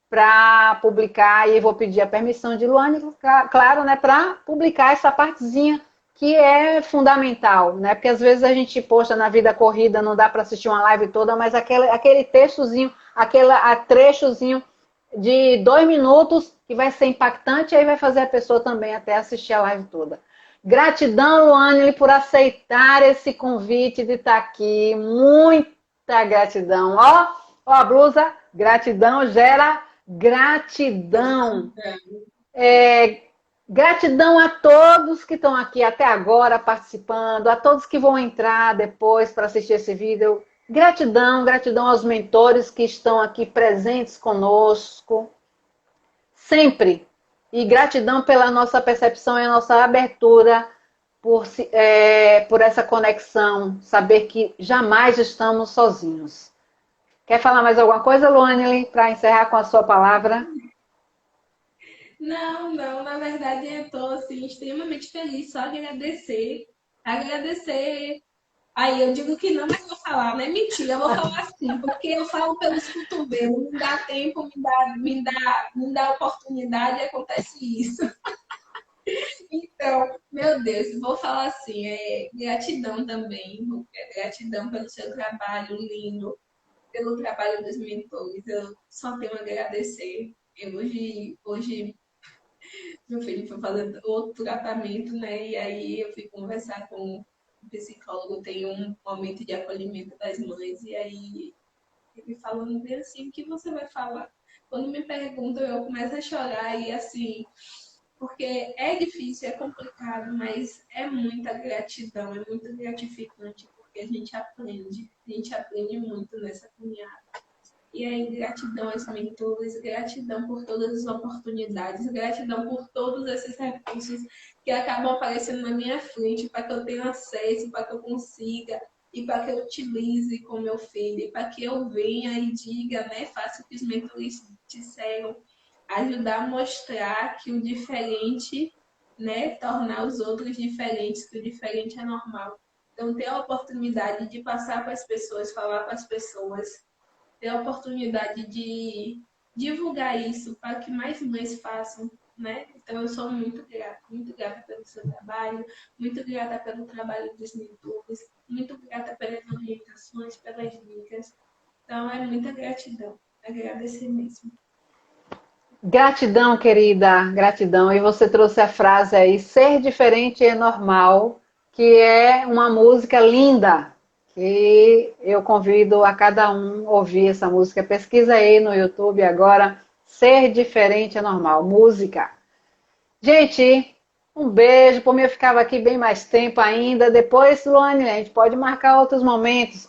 para publicar e vou pedir a permissão de Luanile, claro, né, para publicar essa partezinha que é fundamental, né? Porque às vezes a gente posta na vida corrida, não dá para assistir uma live toda, mas aquele textozinho, aquele trechozinho de 2 minutos que vai ser impactante, aí vai fazer a pessoa também até assistir a live toda. Gratidão, Luane, por aceitar esse convite de estar aqui. Muita gratidão. Ó a blusa, gratidão gera gratidão. Gratidão a todos que estão aqui até agora participando, a todos que vão entrar depois para assistir esse vídeo. Gratidão, gratidão aos mentores que estão aqui presentes conosco, sempre. E gratidão pela nossa percepção e a nossa abertura por essa conexão, saber que jamais estamos sozinhos. Quer falar mais alguma coisa, Luane, para encerrar com a sua palavra? Não, não, na verdade eu estou assim, extremamente feliz, só agradecer. Agradecer. Aí eu digo que não, mas vou falar, não é mentira, eu vou falar assim, porque eu falo pelos cotovelos, me dá tempo, me dá oportunidade e acontece isso. Então, meu Deus, vou falar assim, gratidão também, gratidão pelo seu trabalho lindo, pelo trabalho dos mentores, eu só tenho a agradecer. Hoje meu filho foi fazer outro tratamento, né? E aí eu fui conversar com o psicólogo, tem um momento de acolhimento das mães, e aí ele falando bem assim, o que você vai falar? Quando me perguntam, eu começo a chorar e assim, porque é difícil, é complicado, mas é muita gratidão, é muito gratificante, porque a gente aprende muito nessa caminhada. E aí, gratidão aos mentores, gratidão por todas as oportunidades, gratidão por todos esses recursos que acabam aparecendo na minha frente para que eu tenha acesso, para que eu consiga e para que eu utilize com meu filho, e para que eu venha e diga, né, faça o que os mentores disseram. ajudar a mostrar que o diferente, né, tornar os outros diferentes, que o diferente é normal. Então, ter a oportunidade de passar para as pessoas, falar para as pessoas, ter a oportunidade de divulgar isso para que mais mães façam, né? Então, eu sou muito grata pelo seu trabalho, muito grata pelo trabalho dos YouTubers, muito grata pelas orientações, pelas dicas. Então, é muita gratidão, agradecer mesmo. Gratidão, querida, gratidão. E você trouxe a frase aí, ser diferente é normal, que é uma música linda, que eu convido a cada um a ouvir essa música. Pesquisa aí no YouTube agora, ser diferente é normal, música. Gente, um beijo, por mim eu ficava aqui bem mais tempo ainda. Depois, Luane, a gente pode marcar outros momentos.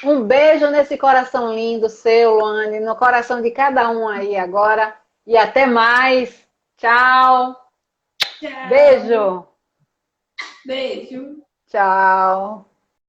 Um beijo nesse coração lindo seu, Luane, no coração de cada um aí agora. E até mais. Tchau. Tchau. Beijo. Beijo. Tchau.